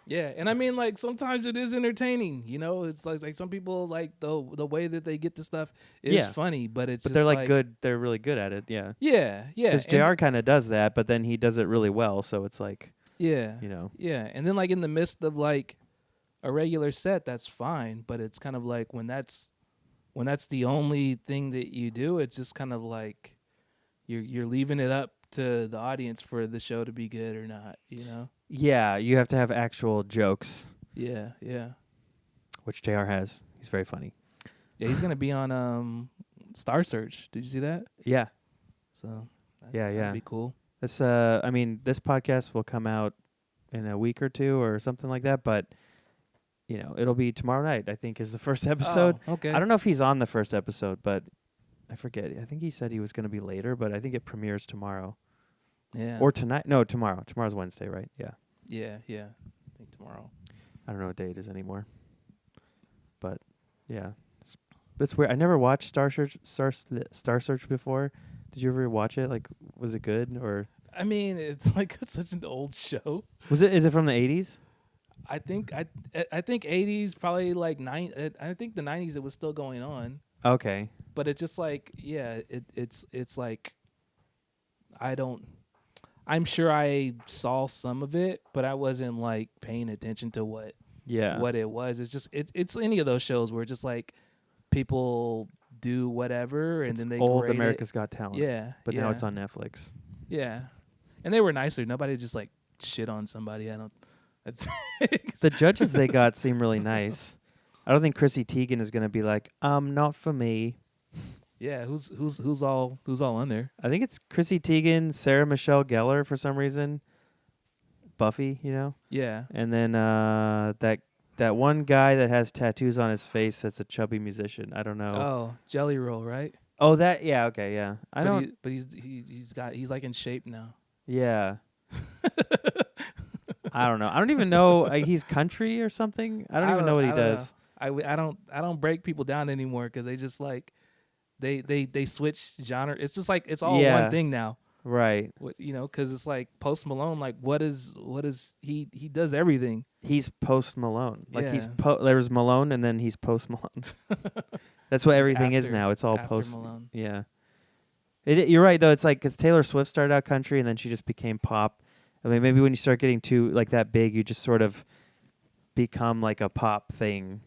Yeah, and I mean, like sometimes it is entertaining. You know, it's like some people like the way that they get the stuff is Yeah. funny, but it's but just they're like good. They're really good at it. Yeah. Yeah, yeah, Because and- JR kind of does that, but then he does it really well. So it's like, yeah, you know, yeah, and then like in the midst of like a regular set, that's fine. But it's kind of like when that's the only thing that you do, it's just kind of like you're leaving it up to the audience for the show to be good or not. You know. yeah, you have to have actual jokes, Yeah, yeah, which JR has. He's very funny. yeah. He's gonna be on Star Search. Did you see that? Yeah. So Yeah. that'd be cool. This I mean, this podcast will come out in a week or two or something like that, but you know, it'll be tomorrow night, I think, is the first episode. Oh, okay. I don't know if he's on the first episode, but I forget. I think he said he was going to be later, but I think it premieres tomorrow. Yeah. Or tonight. No, tomorrow. Tomorrow's Wednesday, right? Yeah. Yeah. I think tomorrow. I don't know what day it is anymore. But yeah. It's weird. I never watched Star Search before. Did you ever watch it? Like, was it good or I mean, it's like such an old show. is it from the 80s? I think 80s probably like I think the 90s it was still going on, Okay. but it's just like it's like I don't. I'm sure I saw some of it, but I wasn't like paying attention to Yeah. what it was. It's just it's any of those shows where just like people do whatever and It's then they old grade America's Got Talent. Yeah, But yeah, now it's on Netflix. Yeah, and they were nicer. Nobody just like shit on somebody. I don't. I think. The judges they got seem really nice. I don't think Chrissy Teigen is going to be like, not for me. Yeah, who's all on there? I think it's Chrissy Teigen, Sarah Michelle Gellar for some reason. Buffy, you know? Yeah. And then that one guy that has tattoos on his face that's a chubby musician. I don't know. Oh, Jelly Roll, right? Oh, that, yeah, okay, yeah. But he's like in shape now. Yeah. I don't know. I don't even know. He's country or something. I don't even know what he does. I don't break people down anymore because they just like they switch genre. It's just like it's all one thing now. Right. Because it's like Post Malone. Like what is he does everything. He's Post Malone. Like Yeah. he's there's Malone and then he's Post Malone. That's what everything is now. It's all post Malone. Yeah. You're right though. It's like because Taylor Swift started out country and then she just became pop. I mean, maybe when you start getting too like that big, you just sort of become like a pop thing.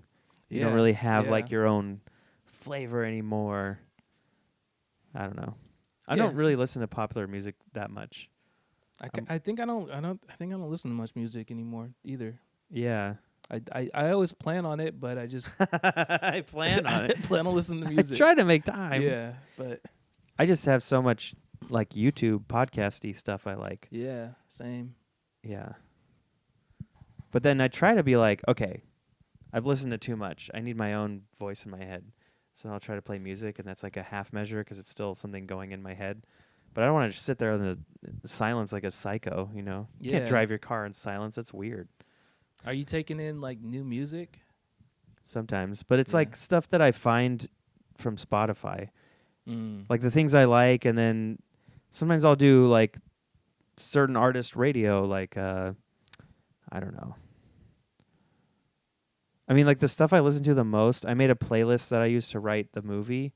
You don't really have like your own flavor anymore. I don't know. I don't really listen to popular music that much. I think I don't listen to much music anymore either. Yeah. I always plan on it, but I just I plan on it. plan on listening to music. I try to make time. Yeah, but I just have so much like YouTube podcasty stuff I like. yeah, same. Yeah. But then I try to be like, okay, I've listened to too much. I need my own voice in my head. So I'll try to play music, and that's like a half measure because it's still something going in my head. But I don't want to just sit there in the silence like a psycho, you know? You can't drive your car in silence. That's weird. Are you taking in like new music? Sometimes. But it's like stuff that I find from Spotify. Mm. Like the things I like, and then sometimes I'll do like certain artist radio, like, I don't know. I mean, like the stuff I listen to the most, I made a playlist that I used to write the movie,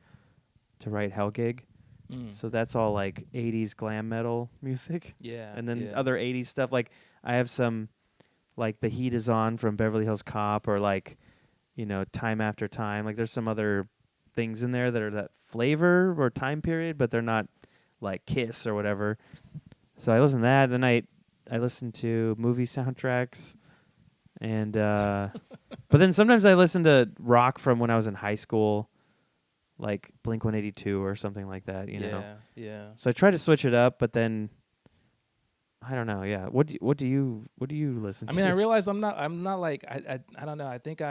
to write Hell Gig. Mm. So that's all like 80s glam metal music. Yeah. And then other 80s stuff. Like I have some like The Heat Is On from Beverly Hills Cop or like, Time After Time. Like there's some other things in there that are that flavor or time period, but they're not like Kiss or whatever. So I listen to that. Then I listen to movie soundtracks. And but then sometimes I listen to rock from when I was in high school, like Blink-182 or something like that, you know. Yeah. So I try to switch it up, but then I don't know. Yeah. What do you listen to? I mean, I realize I'm not like I don't know. I think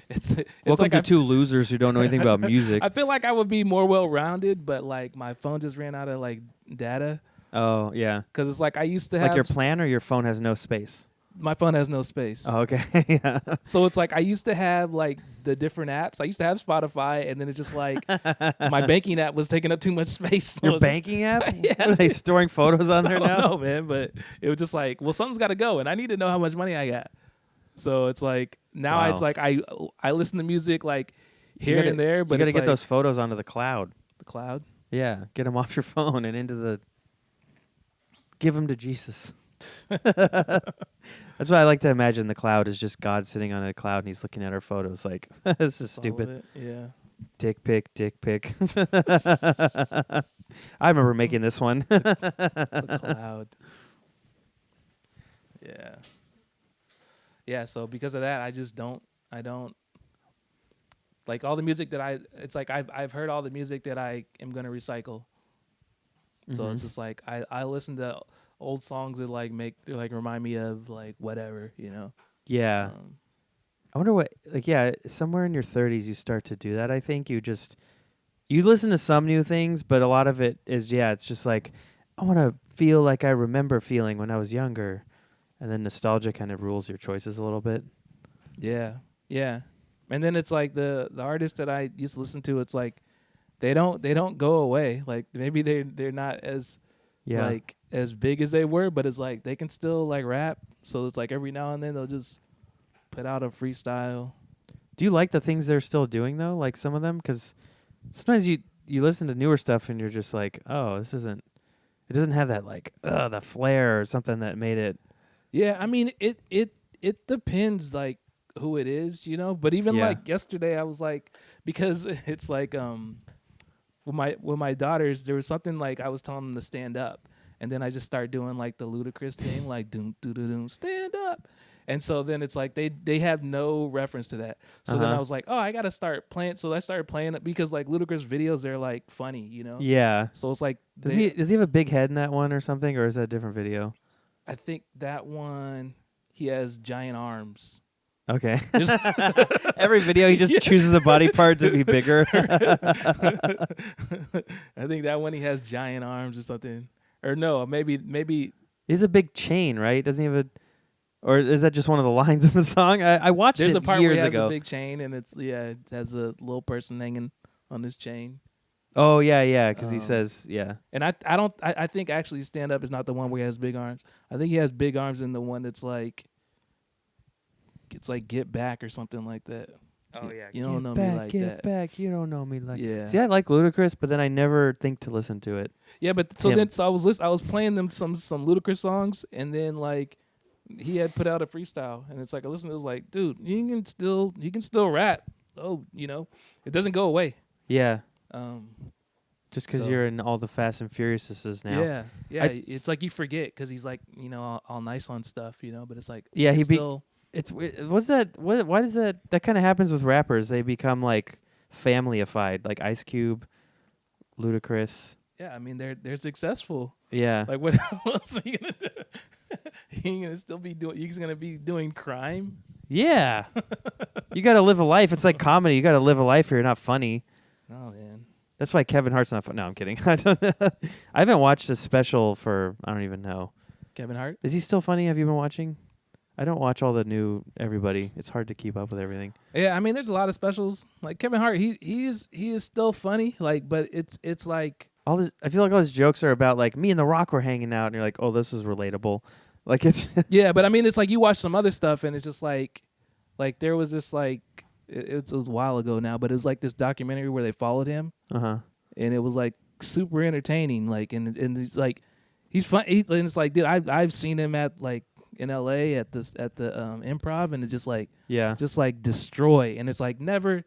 it's Welcome like to two losers who don't know anything about music. I feel like I would be more well-rounded, but like my phone just ran out of like data. Oh, yeah. Because it's like I used to have like your plan or your phone has no space. My phone has no space. Oh, okay. Yeah. So it's like I used to have like the different apps. I used to have Spotify, and then it's just like my banking app was taking up too much space. So Your banking app? Yeah. Are they storing photos on there now? No, man. But it was just like, well, something's got to go, and I need to know how much money I got. So it's like now it's like I listen to music like here and there, but you got to get like those photos onto the cloud. the cloud. Yeah, get them off your phone and give them to Jesus. That's why I like to imagine the cloud is just God sitting on a cloud and he's looking at our photos like, this is stupid. Yeah. Dick pic. I remember making this one. The cloud. Yeah. Yeah, so because of that, I don't like all the music that it's like I've heard all the music that I am going to recycle. So it's just like I listen to old songs that like remind me of like whatever, you know. Yeah. I wonder what somewhere in your 30s you start to do that. I think you listen to some new things, but a lot of it is it's just like I want to feel like I remember feeling when I was younger. And then nostalgia kind of rules your choices a little bit. Yeah. Yeah. And then it's like the artists that I used to listen to, it's like they don't go away. Like maybe they're not as Yeah. like as big as they were, but it's like they can still like rap. So it's like every now and then they'll just put out a freestyle. Do you like the things they're still doing though? Like some of them, because sometimes you listen to newer stuff and you're just like, oh, this isn't. It doesn't have that like the flair or something that made it. Yeah, I mean it depends like who it is, you know. But even Yeah. like yesterday, I was like, because it's like with my daughters, there was something like I was telling them to stand up, and then I just start doing like the ludicrous thing, like doom doo doo doom, stand up. And so then it's like they have no reference to that. So then I was like, oh, I gotta start playing. So I started playing it because like Ludacris videos, they're like funny, you know. Yeah. So it's like Does he have a big head in that one or something, or is that a different video? I think that one he has giant arms. Okay. Just- Every video he just chooses a body part to be bigger. I think that one he has giant arms or something. Or no, maybe He's a big chain, right? Doesn't he have a? Or is that just one of the lines in the song? I watched there's it a part years where he has ago. a big chain and it has a little person hanging on his chain. Oh yeah, because he says yeah. And I think actually stand up is not the one where he has big arms. I think he has big arms in the one that's like it's like get back or something like that. Oh yeah, You don't know me like get that. back. You don't know me like. Yeah. See, I like Ludacris, but then I never think to listen to it. Yeah, but so Him. then I was playing them some Ludacris songs, and then like he had put out a freestyle, and it's like I listened. It was like, dude, you can still rap. Oh, you know, it doesn't go away. Yeah, Um, just because So- you're in all the Fast and Furiouses now. yeah. It's like you forget because he's like all nice on stuff, but it's like Yeah, it's still What's that? Why does that kind of happens with rappers? They become like familyified, like Ice Cube, Ludacris. yeah. I mean they're successful. Yeah, Like what else are you gonna do? You're gonna still be doing. You're just gonna be doing crime. yeah. You got to live a life. It's like comedy. You got to live a life, or you're not funny. Oh man. That's why Kevin Hart's not fun. No, I'm kidding. I haven't watched a special for I don't even know. Kevin Hart. Is he still funny? Have you been watching? I don't watch all the new everybody. It's hard to keep up with everything. Yeah, I mean, there's a lot of specials. Like Kevin Hart, he is still funny. Like, but it's like All this, I feel like all his jokes are about like me and The Rock were hanging out, and you're like, oh, this is relatable. Like it's yeah, but I mean, it's like you watch some other stuff, and it's just like there was this like it was a while ago now, but it was like this documentary where they followed him, uh-huh. and it was like super entertaining. Like, and it's like he's fun. And it's like, dude, I've seen him at like in L.A. at the Improv, and it's just like destroy, and it's like never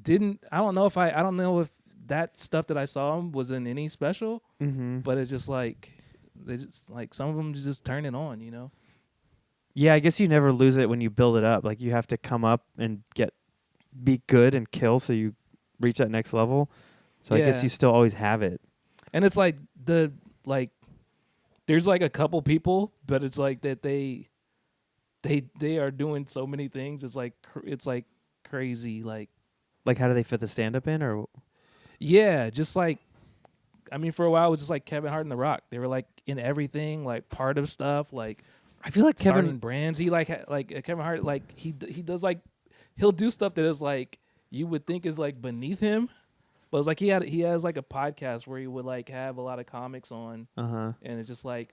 didn't. I don't know if that stuff that I saw him was in any special, but it's just like they just like some of them just turn it on, Yeah, I guess you never lose it when you build it up. Like you have to come up and be good and kill so you reach that next level. So I guess Yeah. you still always have it. And it's like there's like a couple people, but it's like that they are doing so many things. It's like crazy. Like Like how do they fit the stand up in or yeah, just like I mean, for a while it was just like Kevin Hart and The Rock. They were like in everything, like part of stuff, like I feel like starting Kevin brands. He like Kevin Hart, like he does like he'll do stuff that is like you would think is like beneath him. But it's like he has like a podcast where he would like have a lot of comics on, uh-huh. and it's just like,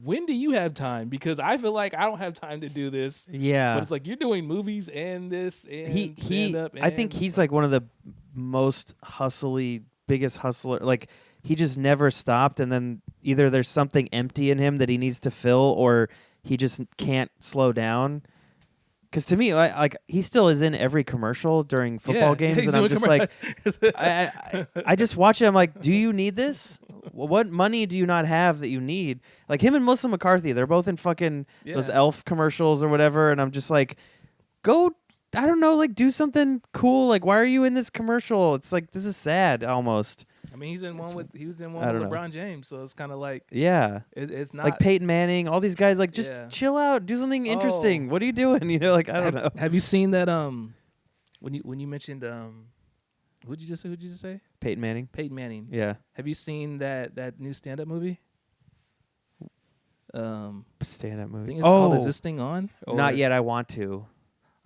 when do you have time? Because I feel like I don't have time to do this. Yeah. But it's like you're doing movies and this and he stand up. I think he's like one of the most biggest hustler. Like he just never stopped, and then either there's something empty in him that he needs to fill, or he just can't slow down. Because to me, like he still is in every commercial during football games, he's and I'm doing just like, I just watch it. I'm like, do you need this? What money do you not have that you need? Like him and Melissa McCarthy, they're both in fucking those Elf commercials or whatever, and I'm just like, go. I don't know, like do something cool. Like, why are you in this commercial? It's like this is sad almost. I mean, he was in one with I don't know. LeBron James, so it's kind of like Yeah. it's not Like Peyton Manning, all these guys, like just Yeah. chill out, do something interesting. What are you doing? You know, like I don't know. Have you seen that? When you mentioned who'd you just say? Peyton Manning. Peyton Manning. Yeah. Have you seen that new stand up movie? Stand-up I movie. think it's called Is This Thing On? Not yet. I want to.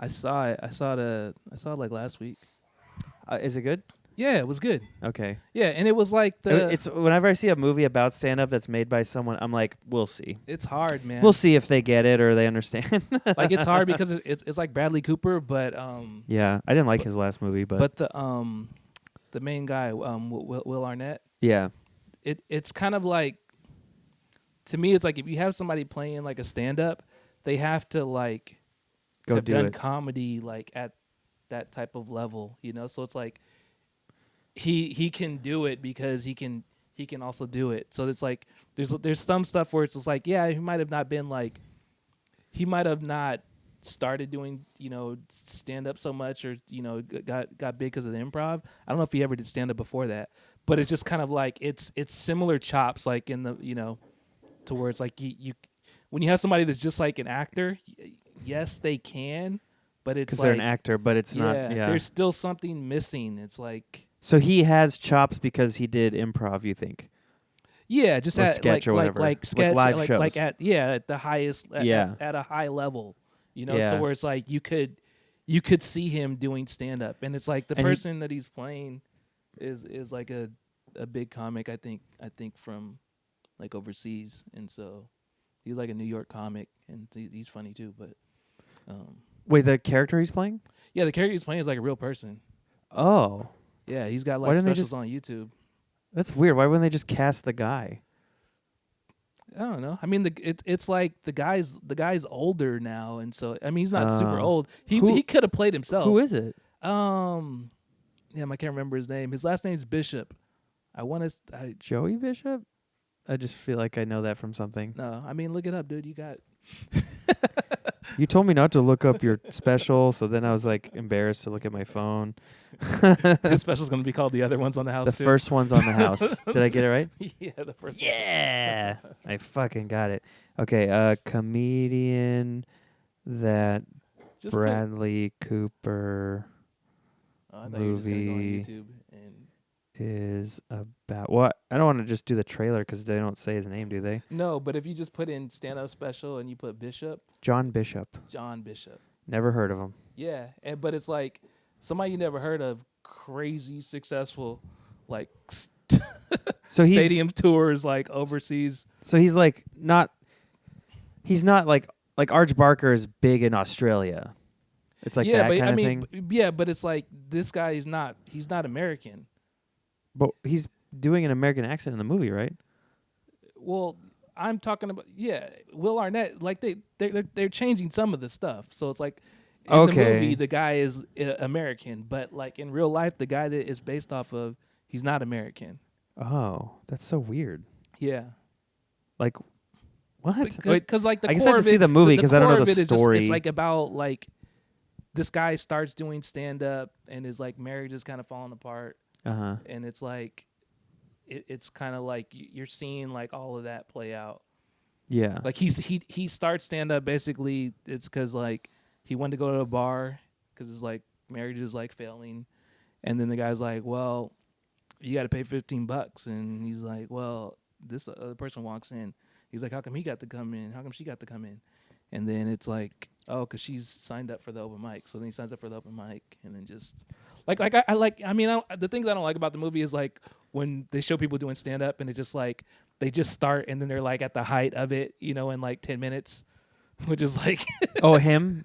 I saw it like last week. Is it good? Yeah, it was good. Okay. Yeah, and it was like It's whenever I see a movie about stand-up that's made by someone, I'm like, we'll see. it's hard, man. We'll see if they get it or they understand. Like it's hard because it's like Bradley Cooper, but Yeah, I didn't like his last movie, but the main guy, Will Arnett, yeah. it's kind of like, to me, it's like if you have somebody playing like a stand-up, they have to like Go have do done it. comedy like at that type of level, So it's like he can do it because he can also do it. So it's like there's some stuff where it's just like, yeah, he might have not started doing stand up so much, or got big because of the improv. I don't know if he ever did stand up before that, but it's just kind of like it's similar chops, like in the to where it's like you when you have somebody that's just like an actor, yes they can, but it's Because like they're an actor, but it's not. Yeah. there's still something missing. It's like, So he has chops because he did improv, you think? yeah, just Or at sketch or whatever. like sketch, live like shows. at the highest, at a high level, Yeah. to where it's like you could see him doing stand up, and it's like the And he- person that he's playing is like a big comic, I think from like overseas, and so he's like a New York comic, and he's funny too. But Wait, the character he's playing? yeah, the character he's playing is like a real person. Oh, Yeah, he's got Why like didn't they specials just- on YouTube. that's weird. Why wouldn't they just cast the guy? I don't know. I mean, it's like the guy's older now, and so I mean he's not super Oh. old. Who- He could have played himself. Who is it? Yeah, I can't remember his name. His last name's Bishop. I want to. Joey Bishop? I just feel like I know that from something. No, I mean look it up, dude. You got. You told me not to look up your special, so then I was like embarrassed to look at my phone. His special's gonna be called The Other Ones on the House. The too. first one's on the house. Did I get it right? Yeah, the first. Yeah, I fucking got it. Okay, a comedian that Just Bradley Cooper I thought you were just gonna go on movie YouTube and. is about. What? I don't want to just do the trailer because they don't say his name, do they? No, but if you just put in stand-up special and you put Bishop, John Bishop. John Bishop. Never heard of him. Yeah, but it's like somebody you never heard of, crazy successful, like So he's stadium tours, like overseas. So he's like not. He's not like Arch Barker is big in Australia. It's like yeah, that but kind I of mean, thing. yeah, but it's like this guy is not. He's not American. But he's doing an American accent in the movie, right? Well, I'm talking about Will Arnett. Like they're changing some of the stuff, so it's like in the Okay. movie the guy is American, but like in real life the guy that is based off of, he's not American. Oh, that's so weird. Yeah, Like, what? Wait, because like the I guess I core have of to see it- the movie 'cause I don't know core of the it is just- story. it's like about like this guy starts doing stand up and his like marriage is kind of falling apart, uh-huh. and it's like it's kind of like you're seeing like all of that play out. Yeah. Like he starts stand up basically. It's because like he wanted to go to a bar because his like marriage is like failing, and then the guy's like, well, you got to pay $15, and he's like, well, this other person walks in. He's like, how come he got to come in? How come she got to come in? And then it's like, oh, because she's signed up for the open mic. So then he signs up for the open mic, and then just the things I don't like about the movie is like when they show people doing stand up and it's just like they just start and then they're like at the height of it, in like 10 minutes, which is like Oh, him?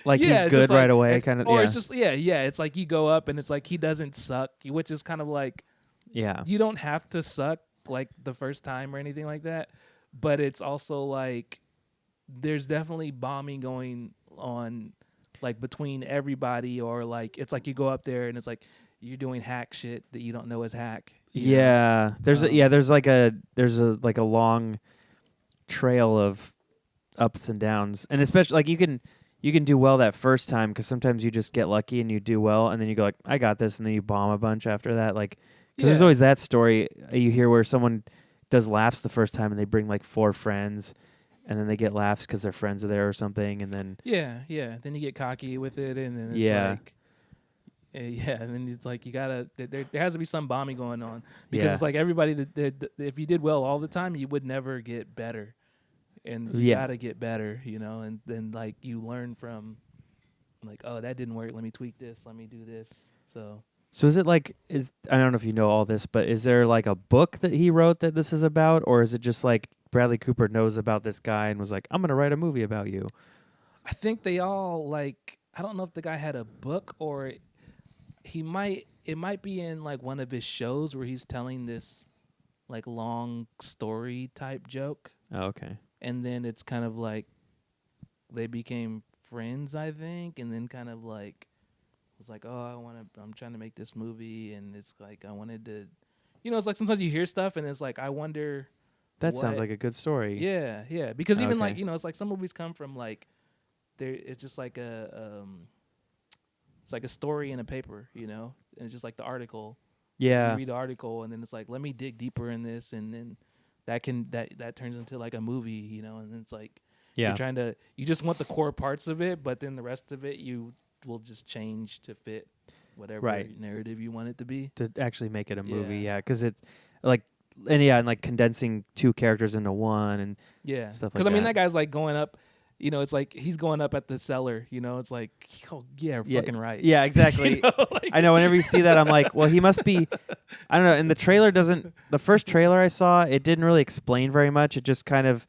Like yeah, he's it's good just right like- away, and- kind of. or Yeah. it's just it's like you go up and it's like he doesn't suck, which is kind of like Yeah. you don't have to suck like the first time or anything like that, but it's also like there's definitely bombing going on like between everybody, or like it's like you go up there and it's like you're doing hack shit that you don't know is hack. you know? Yeah. There's like a long trail of ups and downs, and especially like you can do well that first time because sometimes you just get lucky and you do well, and then you go like, I got this, and then you bomb a bunch after that. Like, because there's Yeah. always that story you hear where someone does laughs the first time and they bring like 4 friends, and then they get laughs because their friends are there or something, and then Yeah. Then you get cocky with it, and then it's Yeah. like, and then it's like you gotta. There has to be some bombing going on because Yeah. it's like everybody that if you did well all the time, you would never get better, and you Yeah. gotta get better, and then like you learn from, like, oh, that didn't work. Let me tweak this. Let me do this. So So is it like I don't know if you know all this, but is there like a book that he wrote that this is about, or is it just like Bradley Cooper knows about this guy and was like, I'm gonna write a movie about you? I think they all like. I don't know if the guy had a book or he might. It might be in like one of his shows where he's telling this like long story type joke, Oh, okay. and then it's kind of like they became friends, I think, and then kind of like was like, oh, I'm trying to make this movie, and it's like I wanted to, it's like sometimes you hear stuff and it's like I wonder. That sounds like a good story. Yeah, because even like Okay. it's like some movies come from like there. It's just like it's like a story in a paper, and it's just like the article. Yeah. You read the article, and then it's like, let me dig deeper in this, and then that turns into like a movie, and then it's like Yeah. you just want the core parts of it, but then the rest of it you will just change to fit whatever Right. narrative you want it to be. To actually make it a movie, Yeah. yeah, because it like and like condensing two characters into one and Yeah, stuff like because I mean that. that guy's like going up. It's like he's going up at the cellar. It's like, oh yeah, Yeah. fucking right. Yeah, exactly. Like, I know. Whenever you see that, I'm like, well, he must be. I don't know. And the trailer doesn't. The first trailer I saw, it didn't really explain very much. It just kind of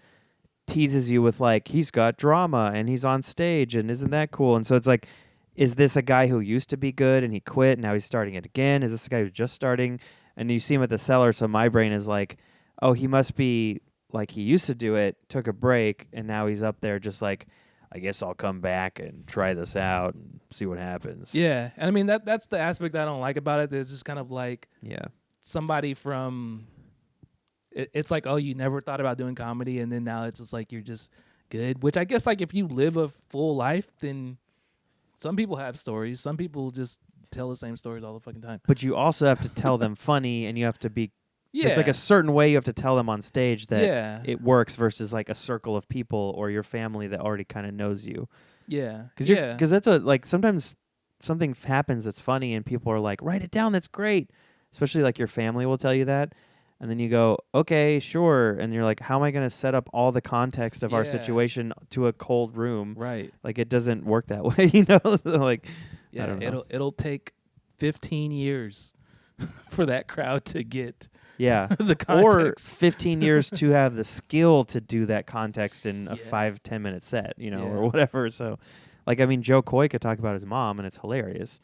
teases you with like he's got drama and he's on stage and isn't that cool? And so it's like, is this a guy who used to be good and he quit and now he's starting it again? Is this a guy who's just starting? And you see him at the cellar, so my brain is like, oh, he must be like he used to do it, took a break, and now he's up there just like, I guess I'll come back and try this out and see what happens. yeah, and I mean that's the aspect I don't like about it. It's just kind of like Yeah. somebody from. It's like, oh, you never thought about doing comedy, and then now it's just like you're just good. Which I guess like if you live a full life, then some people have stories. Some people just tell the same stories all the fucking time. But you also have to tell them funny, and you have to be. Yeah, There's like a certain way you have to tell them on stage that yeah, it works versus like a circle of people or your family that already kind of knows you. yeah, Because that's like sometimes something happens that's funny and people are like, write it down, that's great. Especially like your family will tell you that. And then you go, okay, sure. And you're like, how am I going to set up all the context of our Yeah. situation to a cold room? right. Like it doesn't work that way, So, like, Yeah, I don't know. it'll take 15 years for that crowd to get Yeah. the Or context. 15 years to have the skill to do that context in a Yeah. 5-10 minute set, Yeah. or whatever. So, like, I mean, Joe Coy could talk about his mom, and it's hilarious.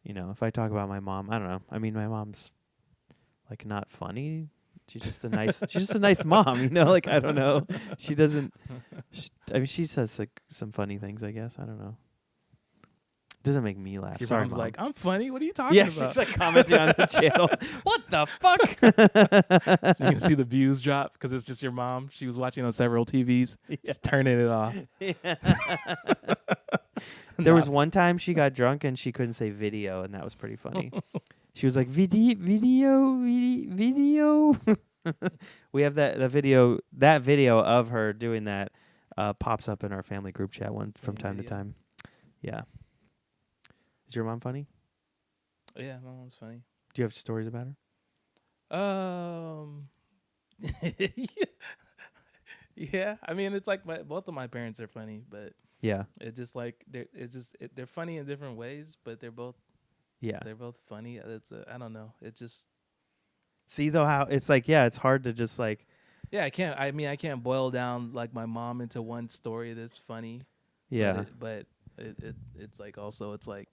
If I talk about my mom, I don't know. I mean, my mom's like not funny. She's just a nice. She's just a nice mom, Like I don't know. She doesn't. I mean, she says like some funny things. I guess I don't know. Doesn't make me laugh. Your Sorry, mom's Mom. like, I'm funny. What are you talking Yeah, about? she's like commenting on the channel. What the fuck? So you can see the views drop because it's just your mom. She was watching on several TVs, just turning it off. There was one time she got drunk and she couldn't say video, and that was pretty funny. She was like, video. We have that video of her doing that pops up in our family group chat from time to Video. time. Yeah. Is your mom funny? Yeah, my mom's funny. Do you have stories about her? Yeah. I mean, it's like both of my parents are funny, but Yeah. it's just like they're funny in different ways, but they're both Yeah. funny. I don't know. It just See though how it's like, yeah, it's hard to just like, yeah. I can't boil down like my mom into one story that's funny. yeah. But it's like also it's like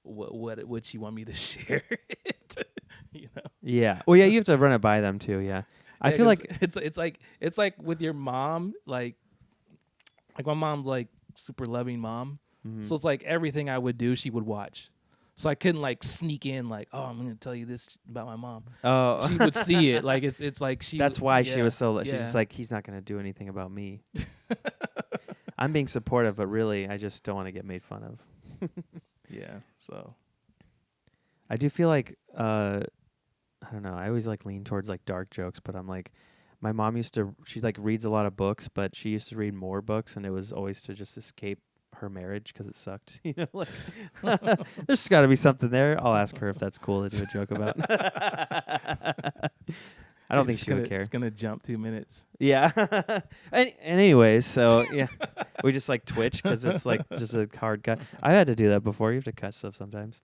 what would she want me to share it? Yeah. Well, yeah, you have to run it by them too. Yeah. I Yeah, feel 'cause like it's like with your mom, like my mom's like super loving mom. Mhm. So it's like everything I would do, she would watch. So I couldn't like sneak in like, oh, I'm gonna tell you this about my mom. oh, She would see it. Like it's like she. that's why she yeah, was so. She's yeah. just like, he's not going to do anything about me. I'm being supportive, but really, I just don't want to get made fun of. Yeah. So I do feel like I don't know. I always like lean towards like dark jokes, but I'm like, my mom she like reads a lot of books, but she used to read more books, and it was always to just escape her marriage because it sucked. Like there's got to be something there. I'll ask her if that's cool to do a joke about. I don't think she would care. It's gonna jump 2 minutes. Yeah. and anyways, so yeah, we just like twitch because it's like just a hard cut. I had to do that before. You have to cut stuff sometimes.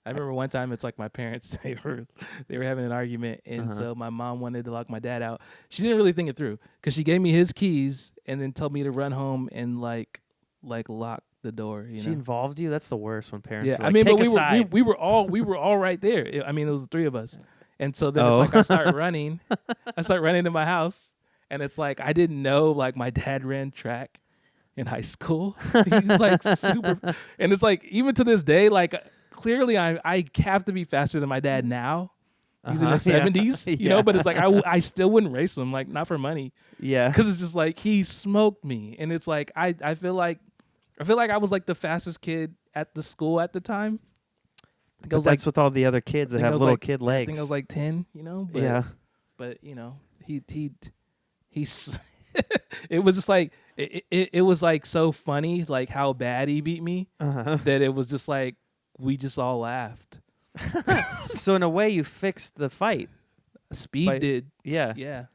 I remember one time it's like my parents they were having an argument, and Uh-huh. so my mom wanted to lock my dad out. She didn't really think it through because she gave me his keys and then told me to run home and like lock the door. You She know. involved you. That's the worst when parents Yeah, are I like, mean, take but a side. we were all right there. I mean, it was the three of us, and so then it's Oh. like I start running, to my house, and it's like I didn't know like my dad ran track in high school. He's like super, and it's like even to this day, like clearly I have to be faster than my dad now. He's in Uh-huh, his yeah. 70s, you Yeah. know, but it's like I still wouldn't race him, like not for money, Yeah. because it's just like he smoked me, and it's like I feel like I was like the fastest kid at the school at the time. I think I But was like that's with all the other kids that think I have was little like- kid I legs. think I was like 10, you know, but yeah. but you know he's it was just like it was like so funny like how bad he beat me Uh-huh. that it was just like we just all laughed. So in a way, you fixed the fight. Speed But- did. yeah. Yeah.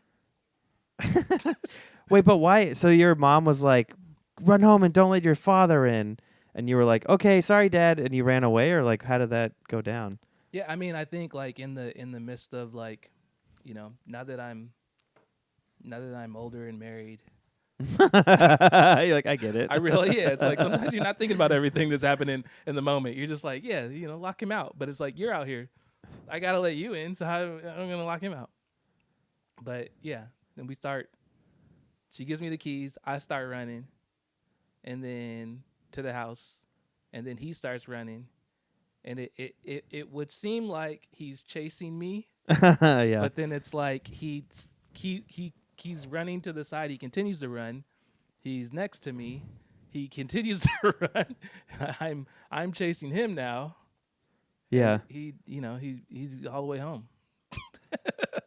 Wait, but why? So your mom was like, "Run home and don't let your father in," and you were like, "Okay, sorry, Dad," and you ran away, or like, how did that go down? Yeah, I mean, I think like in the midst of like, you know, now that I'm older and married, You're like, I get it. I really it's like sometimes you're not thinking about everything that's happening in the moment. You're just like, yeah, you know, lock him out. But it's like you're out here. I gotta let you in, so how I'm gonna lock him out. But yeah, then we start. She gives me the keys. I start running, and then to the house, and then he starts running, and it would seem like he's chasing me, yeah. but then it's like he's running to the side. He continues to run. He's next to me. He continues to run. I'm chasing him now. Yeah. He's all the way home.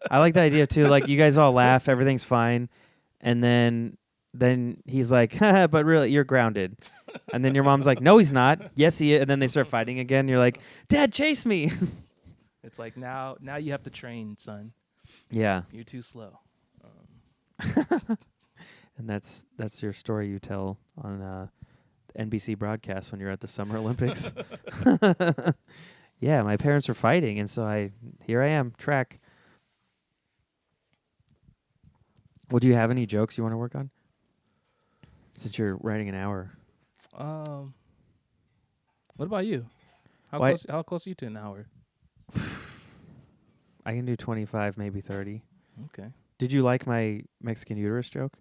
I like the idea too. Like you guys all laugh, everything's fine, and then he's like, "But really, you're grounded." And then your mom's like, "No, he's not. Yes, he is." And then they start fighting again. You're like, "Dad, chase me." It's like now you have to train, son. Yeah. You're too slow. And that's your story you tell on NBC broadcast when you're at the Summer Olympics. Yeah, my parents were fighting, and so here I am, track. Well, do you have any jokes you want to work on? Since you're writing an hour. What about you? Why- How close are you to an hour? I can do 25, maybe 30. Okay. Did you like my Mexican uterus joke?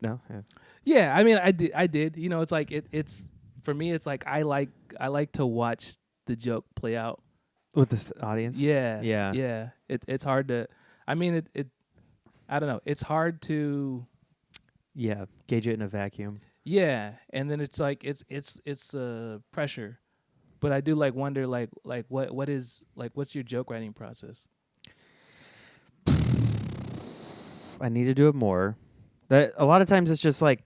No? Yeah. Yeah, I mean, I did. You know, it's like it's for me. It's like I like to watch the joke play out. With this audience? Yeah, Yeah. yeah. It's hard to. I mean, I don't know. It's hard to. Yeah, gauge it in a vacuum. Yeah, and then it's like it's pressure, but I do like wonder like what's your joke writing process? I need to do it more. That a lot of times it's just like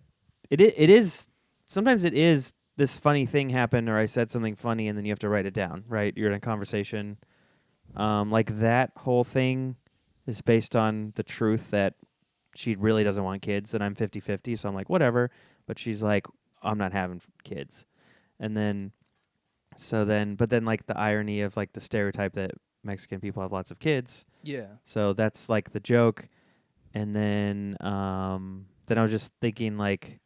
it is sometimes it is this funny thing happened or I said something funny and then you have to write it down, right? You're in a conversation. Like that whole thing is based on the truth that she really doesn't want kids and I'm 50-50, so I'm like whatever, but she's like I'm not having kids. And then but then like the irony of like the stereotype that Mexican people have lots of kids. Yeah. So that's like the joke. And then I was just thinking like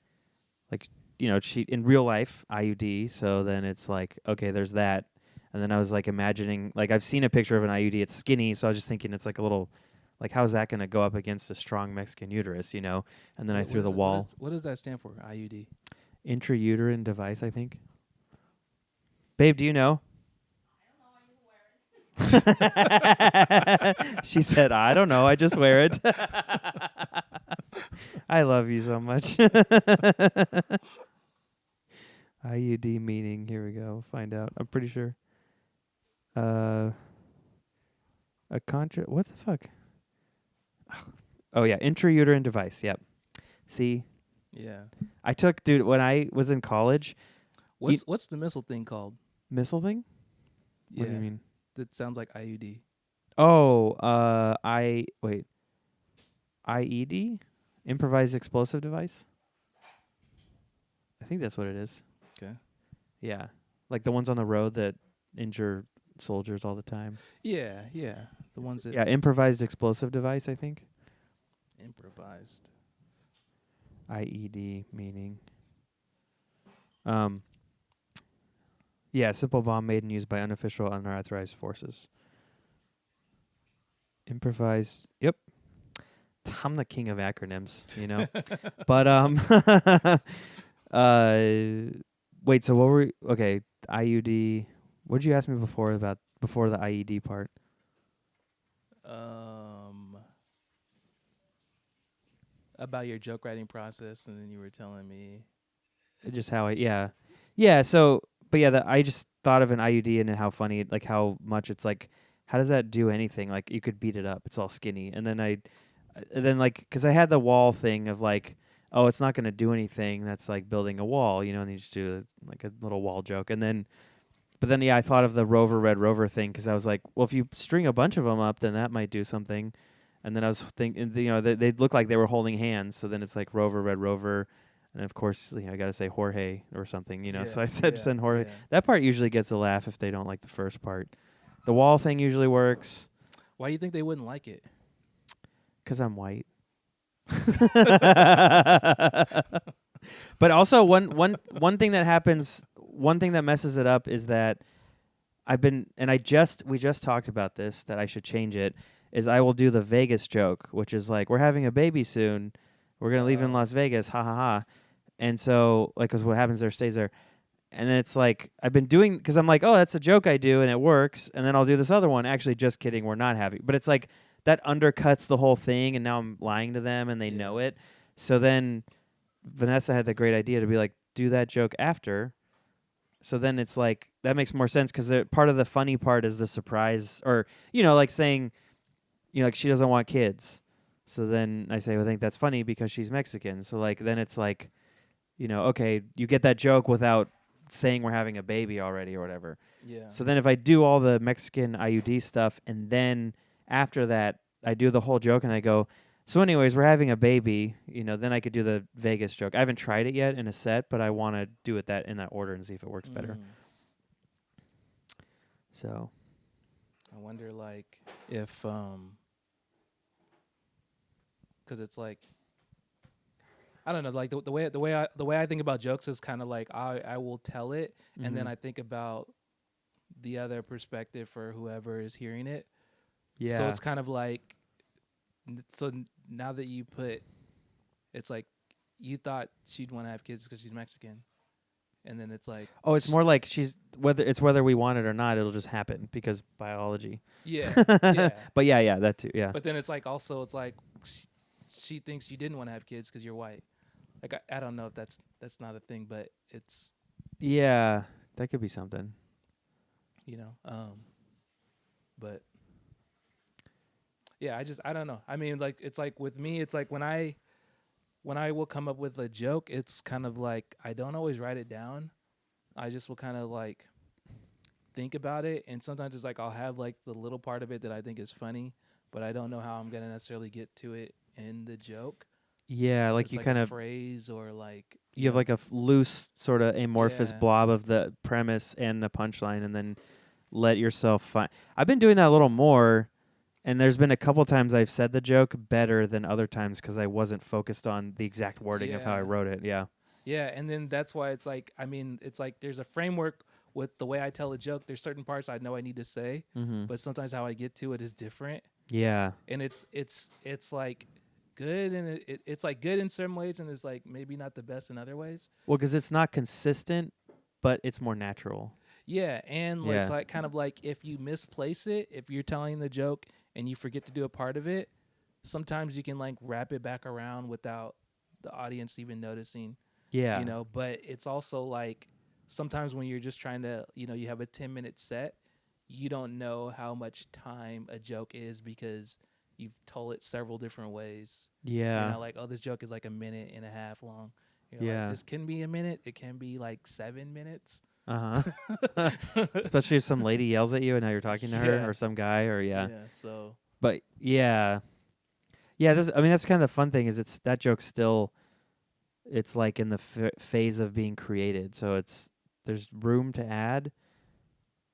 she in real life IUD. So then it's like, okay, there's that. And then I was like imagining, like I've seen a picture of an IUD. It's skinny. So I was just thinking it's like a little, like how's that going to go up against a strong Mexican uterus, And then I threw the wall. What does that stand for? IUD. Intrauterine device, I think. Babe, do you know? She said, I don't know. I just wear it. I love you so much. IUD meaning. Here we go. Find out. I'm pretty sure. A what the fuck? Oh, yeah. Intrauterine device. Yep. See? Yeah. I took, dude, when I was in college. What's the missile thing called? Missile thing? Yeah. What do you mean? That sounds like IUD. Oh, IED? Improvised explosive device? I think that's what it is. Okay. Yeah. like the ones on the road that injure soldiers all the time. Yeah, yeah. The ones that Yeah, improvised explosive device, I think. improvised. IED meaning. Yeah, simple bomb made and used by unofficial unauthorized forces. Improvised. Yep. I'm the king of acronyms, you know. But wait, so what were okay, IUD. What did you ask me before the IED part? About your joke writing process, and then you were telling me. Just how yeah. So, but yeah, I just thought of an IUD and how funny, like how much it's like. How does that do anything? Like you could beat it up; it's all skinny. And then like, because I had the wall thing of like, oh, it's not gonna do anything. That's like building a wall, you know. And you just do like a little wall joke, and then, but then yeah, I thought of the Red Rover thing because I was like, well, if you string a bunch of them up, then that might do something. And then I was thinking, you know, they look like they were holding hands. So then it's like Red Rover. And of course, you know, I got to say Jorge or something, you know. So I said send Jorge. Yeah. That part usually gets a laugh if they don't like the first part. The wall thing usually works. Why do you think they wouldn't like it? 'Cause I'm white. But also one thing that happens, one thing that messes it up is that we just talked about this, that I should change it, is I will do the Vegas joke, which is like, we're having a baby soon. We're going to leave in Las Vegas. Ha ha ha. And so, like, 'cause what happens there stays there. And then it's like, I've been doing, because I'm like, oh, that's a joke I do and it works. And then I'll do this other one. Actually, just kidding. We're not having. But it's like, that undercuts the whole thing. And now I'm lying to them and they know it. So then Vanessa had the great idea to be like, do that joke after. So then it's like, that makes more sense because part of the funny part is the surprise, or, you know, like saying, you know, like she doesn't want kids. So then I say, well, I think that's funny because she's Mexican. So like, then it's like, you know, okay, you get that joke without saying we're having a baby already or whatever. Yeah. So then if I do all the Mexican IUD stuff and then after that I do the whole joke and I go, so anyways, we're having a baby, you know, then I could do the Vegas joke. I haven't tried it yet in a set, but I want to do it in that order and see if it works better. So I wonder, like, if because it's like, I don't know, like the way I think about jokes is kind of like I will tell it, and then I think about the other perspective for whoever is hearing it. yeah. So it's kind of like, so now that you put, it's like you thought she'd want to have kids because she's Mexican, and then it's like, oh, it's more like whether we want it or not, it'll just happen because biology. yeah, yeah. But yeah, that too, yeah. But then it's like also it's like she thinks you didn't want to have kids because you're white. Like I don't know if that's not a thing, but it's, Yeah, that could be something. you know, but yeah, I don't know. I mean, like, it's like with me, it's like when I will come up with a joke, it's kind of like I don't always write it down. I just will kind of like think about it, and sometimes it's like I'll have like the little part of it that I think is funny, but I don't know how I'm gonna necessarily get to it in the joke. Yeah, like It's you like kind a of phrase, or like you have like a loose sort of amorphous Yeah. blob of the premise and the punchline, and then let yourself find. I've been doing that a little more, and there's been a couple times I've said the joke better than other times because I wasn't focused on the exact wording of how I Yeah. wrote it. Yeah. Yeah, and then that's why it's like, I mean, it's like there's a framework with the way I tell a joke. There's certain parts I know I need to say, but sometimes how I get to it is different. Yeah. And it's like good, and it's like good in some ways, and it's like maybe not the best in other ways. Well, because it's not consistent, but it's more natural. Yeah, and Yeah. it's like kind of like if you misplace it, if you're telling the joke and you forget to do a part of it, sometimes you can like wrap it back around without the audience even noticing. Yeah. You know, but it's also like sometimes when you're just trying to, you know, you have a 10-minute set, you don't know how much time a joke is because you've told it several different ways. Yeah. You know, like, oh, this joke is like a minute and a half long. You're Yeah. like, this can be a minute. It can be like 7 minutes. Especially if some lady yells at you and now you're talking to her, Yeah. or some guy, or So But yeah. That's kind of the fun thing is it's that joke still, it's like in the phase of being created. So there's room to add.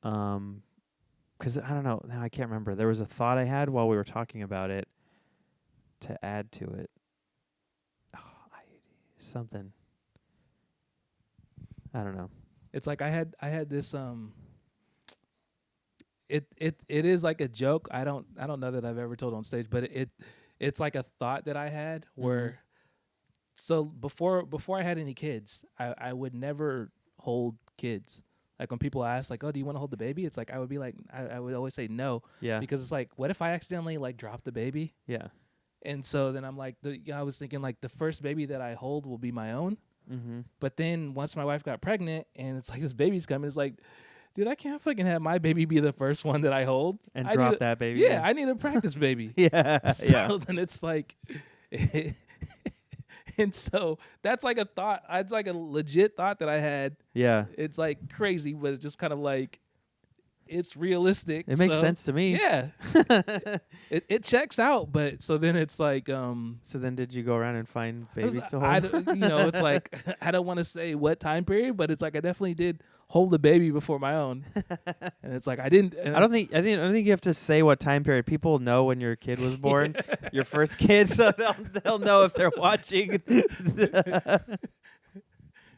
Because I don't know. Now I can't remember. There was a thought I had while we were talking about it to add to it. Something. I don't know. It's like I had this it is like a joke. I don't know that I've ever told on stage, but it's like a thought that I had where so before I had any kids, I would never hold kids. Like when people ask like, "Oh, do you want to hold the baby?" It's like I would be like I would always say no. Yeah. Because it's like, what if I accidentally like drop the baby? Yeah. And so then I'm like, I was thinking like the first baby that I hold will be my own. Mm-hmm. But then once my wife got pregnant and it's like this baby's coming, it's like, dude, I can't fucking have my baby be the first one that I hold. And drop that baby. Yeah, I need a practice baby. Yeah. So then it's like, and so that's like a thought. It's like a legit thought that I had. Yeah. It's like crazy, but it's just kind of like, it's realistic. It makes sense to me. Yeah. it checks out, but so then it's like So then did you go around and find babies to hold? it's like I don't want to say what time period, but it's like I definitely did hold the baby before my own. And it's like I didn't I don't think you have to say what time period. People know when your kid was born, your first kid, so they'll know if they're watching.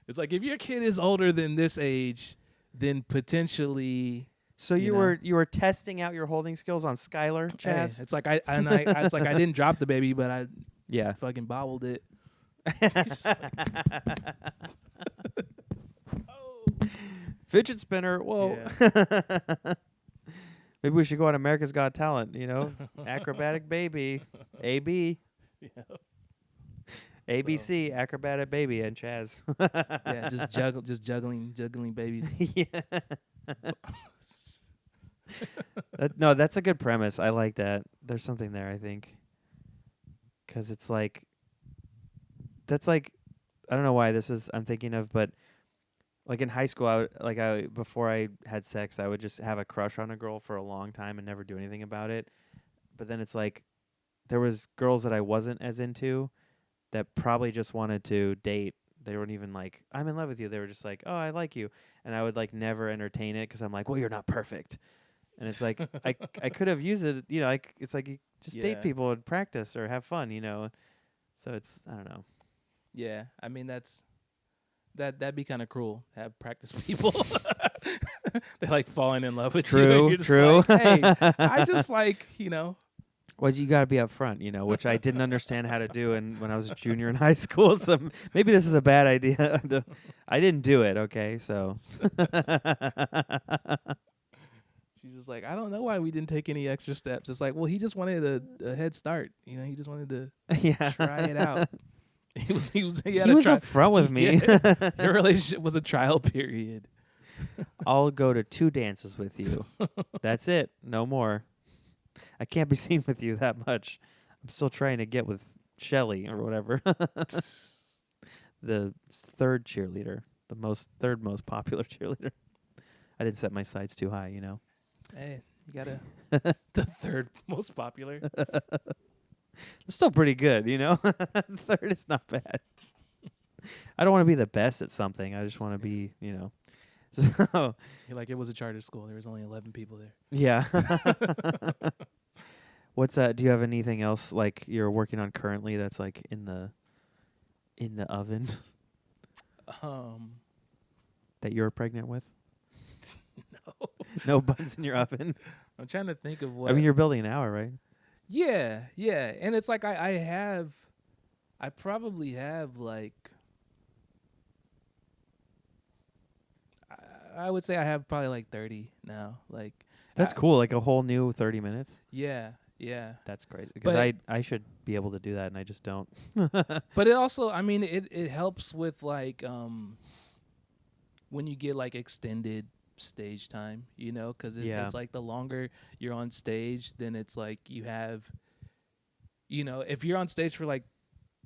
It's like if your kid is older than this age, then potentially. So you were testing out your holding skills on Skylar, Chazz? Hey, it's like it's like I didn't drop the baby, but I Yeah. fucking bobbled it. Fidget spinner. Whoa. Yeah. Maybe we should go on America's Got Talent, Acrobatic baby. AB. Yeah. ABC, acrobatic baby, and Chazz. Yeah, just juggling babies. Yeah. No, that's a good premise. I like that. There's something there, I think. Because it's like, that's like, I don't know why I'm thinking of, but like in high school, before I had sex, I would just have a crush on a girl for a long time and never do anything about it. But then it's like, there was girls that I wasn't as into that probably just wanted to date. They weren't even like, I'm in love with you. They were just like, oh, I like you. And I would like never entertain it because I'm like, well, you're not perfect. And it's like, I could have used it, it's like you just date people and practice or have fun, So it's, I don't know. Yeah, I mean that'd be kind of cruel. Have practice people. They're like falling in love with you. True, You're just true. like, hey, I just like, Well, you got to be up front, which I didn't understand how to do when I was a junior in high school. So maybe this is a bad idea. I didn't do it, okay? So. She's just like, I don't know why we didn't take any extra steps. It's like, well, he just wanted a head start. He just wanted to try it out. He was up front with me. Yeah. Your relationship was a trial period. I'll go to 2 dances with you. That's it. No more. I can't be seen with you that much. I'm still trying to get with Shelly or whatever. The third cheerleader. Third most popular cheerleader. I didn't set my sights too high, Hey, you gotta the third most popular. It's still pretty good, Third is not bad. I don't want to be the best at something. I just want to be, So You're like, it was a charter school. There was only 11 people there. Yeah. Do you have anything else like you're working on currently that's like in the oven? That you're pregnant with? No. No buns in your oven? I'm trying to think of what. I mean, you're building an hour, right? Yeah. And it's like I probably have like, I would say I have probably like 30 now. Like that's cool. Like a whole new 30 minutes. Yeah. That's crazy because I should be able to do that and I just don't. But it also, I mean, it helps with like when you get like extended stage time, because it's like the longer you're on stage, then it's like you have, if you're on stage for like,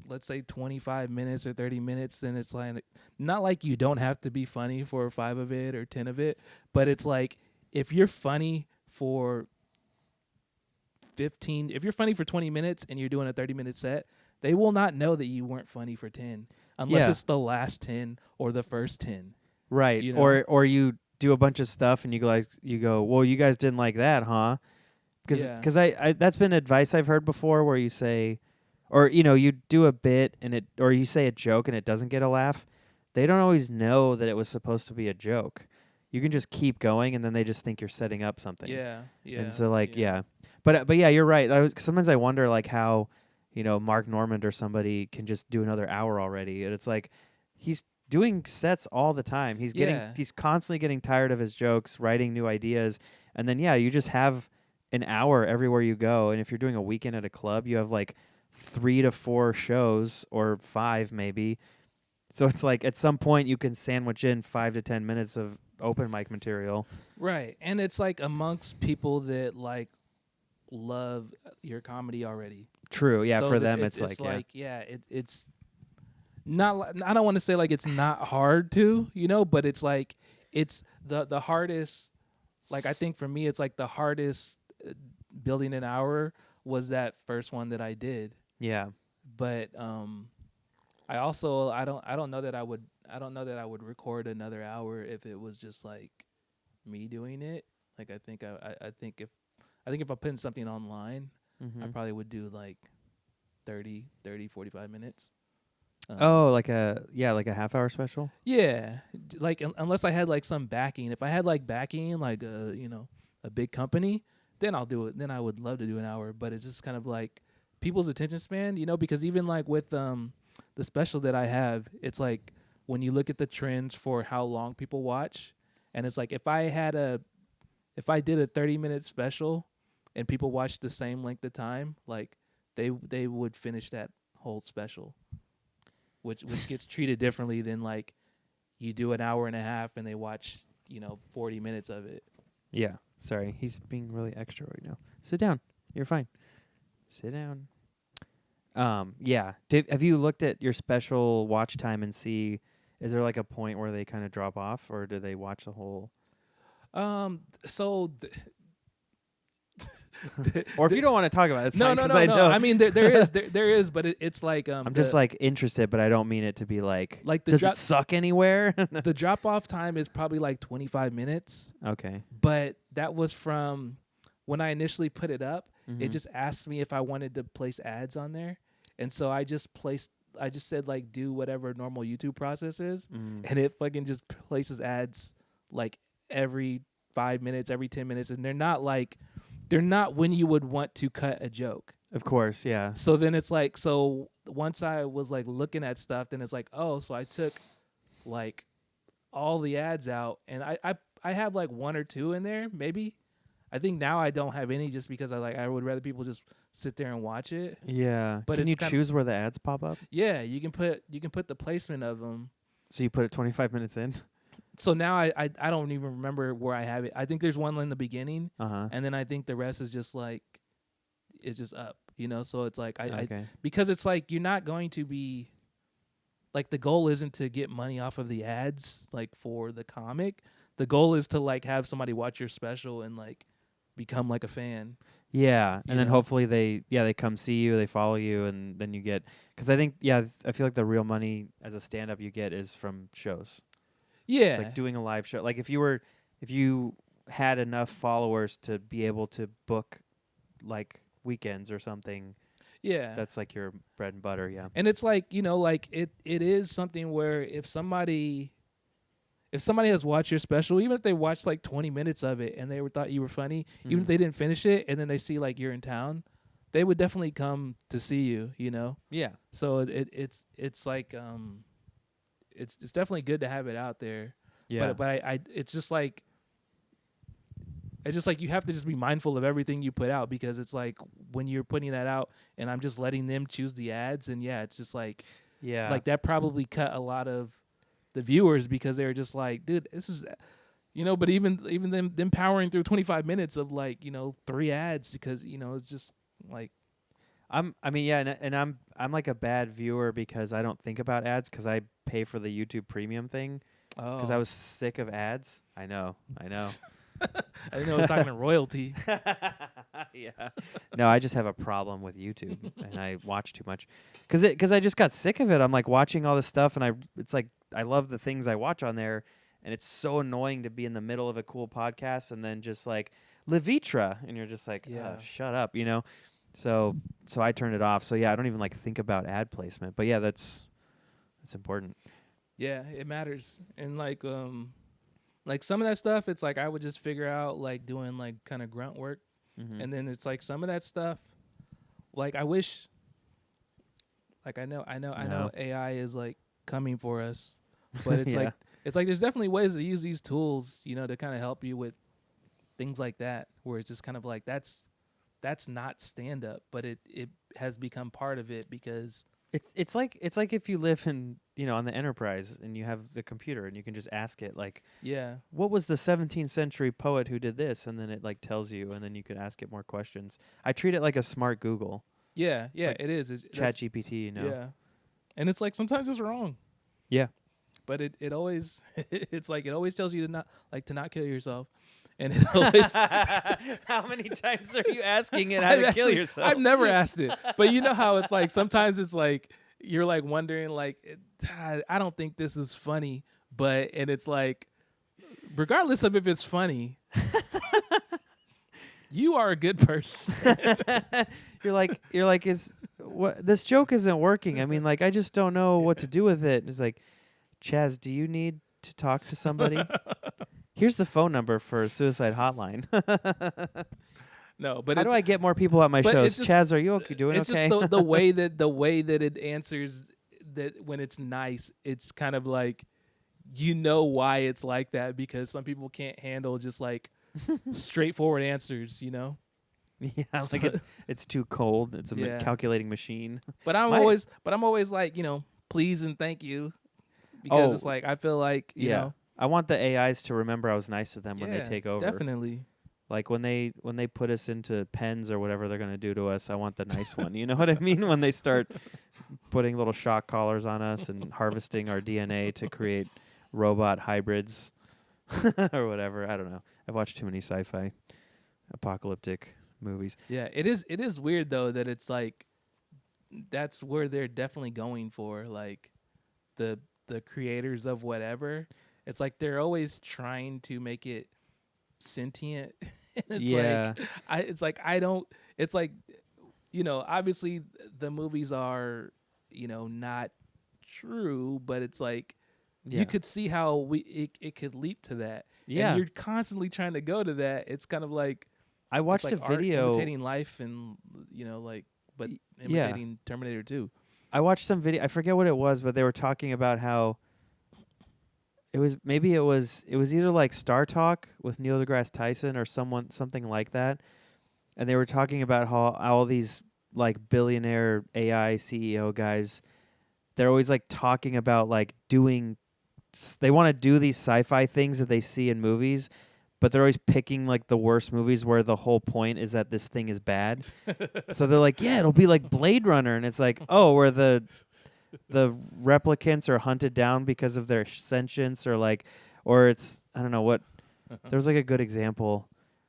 let's say 25 minutes or 30 minutes, then it's like not like you don't have to be funny for 5 of it or 10 of it, but it's like if you're funny for 20 minutes and you're doing a 30-minute set, they will not know that you weren't funny for 10 unless it's the last 10 or the first 10. Right. You know? Or you do a bunch of stuff and you go, well, you guys didn't like that, huh? Because I that's been advice I've heard before where you say, or you do a bit or you say a joke and it doesn't get a laugh. They don't always know that it was supposed to be a joke. You can just keep going and then they just think you're setting up something. Yeah. And so but yeah, you're right. Sometimes I wonder like how Mark Normand or somebody can just do another hour already, and it's like he's doing sets all the time. He's constantly getting tired of his jokes, writing new ideas, and then you just have an hour everywhere you go. And if you're doing a weekend at a club, you have like 3 to 4 shows or 5 maybe. So it's like at some point you can sandwich in 5 to 10 minutes of open mic material. Right. And it's like amongst people that like love your comedy already. True. Yeah. So for them, it's it's not, I don't want to say like it's not hard to, but it's like it's the hardest. Like I think for me, it's like the hardest building an hour was that first one that I did. Yeah. But I don't know that I would record another hour if it was just like me doing it. Like I think if I put something online, I probably would do like 30, 45 minutes. Like a half-hour special? Yeah. Like unless I had like some backing. If I had like backing, like a big company, then I'll do it. Then I would love to do an hour, but it's just kind of like people's attention span, because even like with the special that I have, it's like when you look at the trends for how long people watch, and it's like if I did a 30-minute special and people watched the same length of time, like they would finish that whole special, which gets treated differently than like you do an hour and a half and they watch 40 minutes of it. Yeah. Sorry, he's being really extra right now. Sit down. You're fine. Sit down. Yeah. Have you looked at your special watch time and see, is there like a point where they kind of drop off, or do they watch the whole? Or if you don't want to talk about it, it's fine, no. I know. I mean, there is, but it's like I'm just like interested, but I don't mean it to be like the does it suck anywhere? The drop off time is probably like 25 minutes. Okay. But that was from when I initially put it up. Mm-hmm. It just asked me if I wanted to place ads on there, and so I just said like do whatever normal YouTube process is, and it fucking just places ads like every 5 minutes, every 10 minutes, and they're not when you would want to cut a joke. Of course, yeah. So then it's like, so once I was like looking at stuff, then it's like, oh, so I took like all the ads out, and I have like 1 or 2 in there, maybe. I think now I don't have any just because I would rather people just sit there and watch it. Yeah. But can you choose where the ads pop up? Yeah, you can put the placement of them. So you put it 25 minutes in? So now I don't even remember where I have it. I think there's one in the beginning, and then I think the rest is just like it's just up, So it's like I because it's like you're not going to be like, the goal isn't to get money off of the ads like for the comic. The goal is to like have somebody watch your special and like become like a fan. Yeah, and then hopefully they come see you, they follow you, and then you get, because I think I feel like the real money as a stand-up you get is from shows. Yeah, it's like doing a live show. Like if you had enough followers to be able to book like weekends or something. Yeah, that's like your bread and butter. Yeah, and it's like like it is something where if somebody has watched your special, even if they watched like 20 minutes of it and they thought you were funny, even if they didn't finish it, and then they see like you're in town, they would definitely come to see you. Yeah. So it's like it's definitely good to have it out there. Yeah. But I it's just like you have to just be mindful of everything you put out, because it's like when you're putting that out and I'm just letting them choose the ads, and it's just like like that probably cut a lot of the viewers, because they were just like, dude, this is but even them powering through 25 minutes of like 3 ads, because it's just like I'm like a bad viewer because I don't think about ads, because I pay for the YouTube Premium thing, because I was sick of ads. I know. I didn't know I was talking to royalty. Yeah. No, I just have a problem with YouTube, and I watch too much, because I just got sick of it. I'm like watching all this stuff, and it's like I love the things I watch on there, and it's so annoying to be in the middle of a cool podcast and then just like Levitra, and you're just like, Yeah. shut up, you know. So I turned it off. So yeah, I don't even like think about ad placement. But yeah, that's important. Yeah, it matters. And like some of that stuff, it's like I would just figure out like doing like kind of grunt work. Mm-hmm. And then it's like some of that stuff, like I wish, like I know AI is like coming for us, but it's Yeah. like there's definitely ways to use these tools, to kind of help you with things like that, where it's just kind of like that's not stand up, but it has become part of it because It's like if you live in on the Enterprise and you have the computer and you can just ask it like, yeah, what was the 17th century poet who did this, and then it like tells you, and then you could ask it more questions. I treat it like a smart Google, yeah, Like it is. Chat GPT, Yeah, and it's like sometimes it's wrong. Yeah. But it always it's like it always tells you to not kill yourself, and it always. How many times are you asking it how to kill yourself? I've never asked it, but you know how it's like sometimes it's like you're like wondering like I don't think this is funny, and it's like regardless of if it's funny, you are a good person. You're like is what this joke isn't working. I mean, like I just don't know what to do with it. It's like, Chazz, do you need to talk to somebody? Here's the phone number for a suicide hotline. No, but how do I get more people at my but shows? it's just- Chazz, are you okay? Doing it's okay? just the way that it answers that when it's nice, it's kind of like why it's like that because some people can't handle just like straightforward answers, Yeah, So- like it's too cold. It's a Yeah. calculating machine. But I'm always like, please and thank you. Because Oh, it's like I feel like, you know. I want the AIs to remember I was nice to them when they Yeah, take over. Definitely. Like when they put us into pens or whatever they're gonna do to us, I want the nice one. You know what I mean? When they start putting little shock collars on us and harvesting our DNA to create robot hybrids or whatever. I don't know. I've watched too many sci-fi apocalyptic movies. Yeah, it is weird though that it's like that's where they're definitely going for, like the creators of whatever. It's like they're always trying to make it sentient. It's like obviously the movies are, not true, but it's like you could see how it could leap to that. Yeah. And you're constantly trying to go to that. It's kind of like I watched it's like a art video. imitating life and but imitating Terminator 2. I watched some video. I forget what it was, but they were talking about how it was either like Star Talk with Neil deGrasse Tyson or something like that, and they were talking about how all these like billionaire AI CEO guys, they're always like talking about like they want to do these sci-fi things that they see in movies, but they're always picking like the worst movies where the whole point is that this thing is bad. So they're like, yeah, it'll be like Blade Runner, and it's like, oh, where the replicants are hunted down because of their sentience, or it's I don't know what. There's like a good example.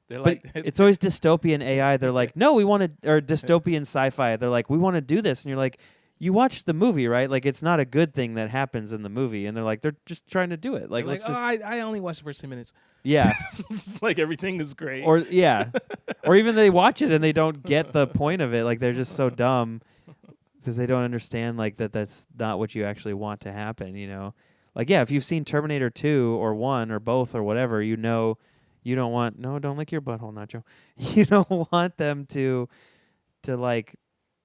But it's always dystopian AI. They're like, no, we want to, or dystopian sci-fi. They're like, we want to do this, and you're like, you watched the movie, right? Like, it's not a good thing that happens in the movie, and they're like, they're just trying to do it. Like, let's just, I only watched the first 10 minutes. yeah, It's like everything is great. or or even they watch it and they don't get the point of it. Like, they're just so dumb because they don't understand like that's not what you actually want to happen. Like if you've seen Terminator 2 or 1 or both or whatever, you don't want don't lick your butthole, Nacho. You don't want them to like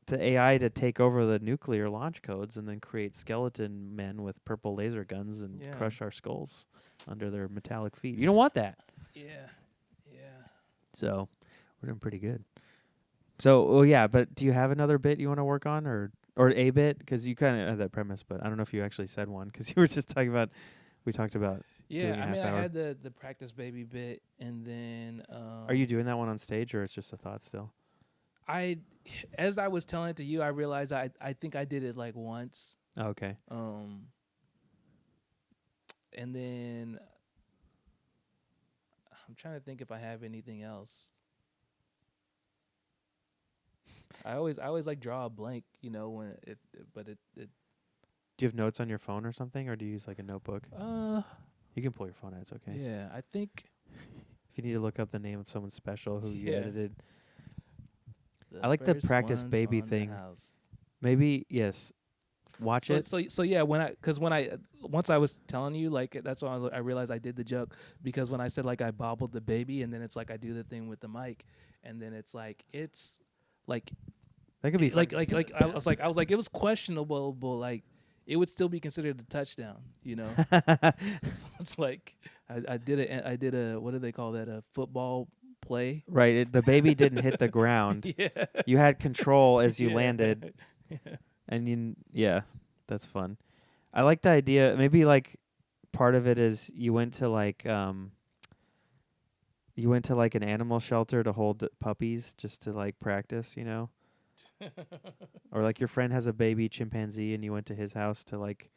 the AI to take over the nuclear launch codes and then create skeleton men with purple laser guns and crush our skulls under their metallic feet. You don't want that. Yeah. So we're doing pretty good. So, but do you have another bit you want to work on or a bit? Because you kind of had that premise, but I don't know if you actually said one because you were just talking about, we talked about. Yeah, doing a I mean, half hour. I had the practice baby bit, and then. Are you doing that one on stage or it's just a thought still? As I was telling it to you, I realized I think I did it like once. Oh, okay. And then I'm trying to think if I have anything else. I always like draw a blank, when Do you have notes on your phone or something, or do you use like a notebook? You can pull your phone out. It's okay. Yeah, I think. If you need to look up the name of someone special who you Yeah. edited. I like the first practice ones baby on the thing. house. Maybe, yes. Watch it. So yeah, once I was telling you, like, that's when I realized I did the joke, because when I said, like, I bobbled the baby, and then it's like I do the thing with the mic, and then it's like That could be like fun. I was like it was questionable, but like it would still be considered a touchdown, you know. So it's like I did a what do they call that, a football play. Right. The baby didn't hit the ground. Yeah. You had control as you Yeah. landed. And that's fun. I like the idea. Maybe like part of it is you went to like an animal shelter to hold puppies just to like practice, you know? Or like your friend has a baby chimpanzee and you went to his house to like,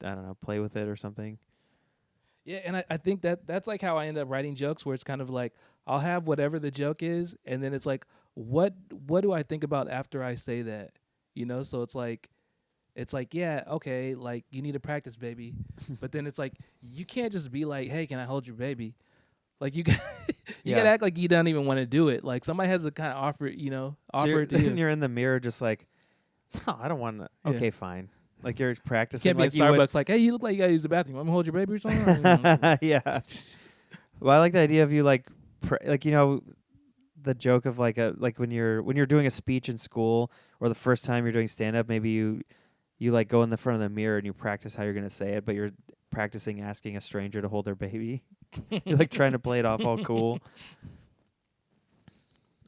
I don't know, play with it or something. Yeah, and I think that's like how I end up writing jokes, where it's kind of like I'll have whatever the joke is, and then it's like what do I think about after I say that? You know, so it's like yeah, okay, like you need to practice, baby. But then it's like you can't just be like, "Hey, can I hold your baby?" Like you gotta act like you don't even want to do it. Like somebody has to kind of offer it So to you. you're in the mirror just like, no, I don't want to. Yeah. Okay, fine. Like you're practicing. Can't be like at Starbucks like, "Hey, you look like you gotta use the bathroom. I'm gonna hold your baby or something." Yeah. Well, I like the idea of you like the joke of like when you're doing a speech in school or the first time you're doing stand up, maybe you like go in the front of the mirror and you practice how you're going to say it, but you're practicing asking a stranger to hold their baby. You're like trying to play it off all cool.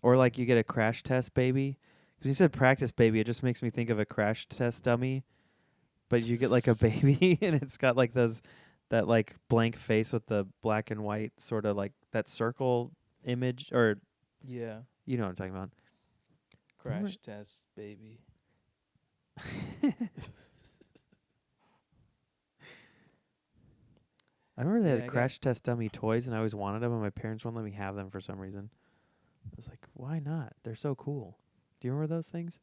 Or like you get a crash test baby. Cuz you said practice baby, it just makes me think of a crash test dummy. But you get like a baby and it's got like that like blank face with the black and white sort of like that circle image, or Yeah, you know what I'm talking about. crash test, baby. I remember they Yeah, had crash test dummy toys and I always wanted them and my parents wouldn't let me have them for some reason. I was like, why not? They're so cool. Do you remember those things?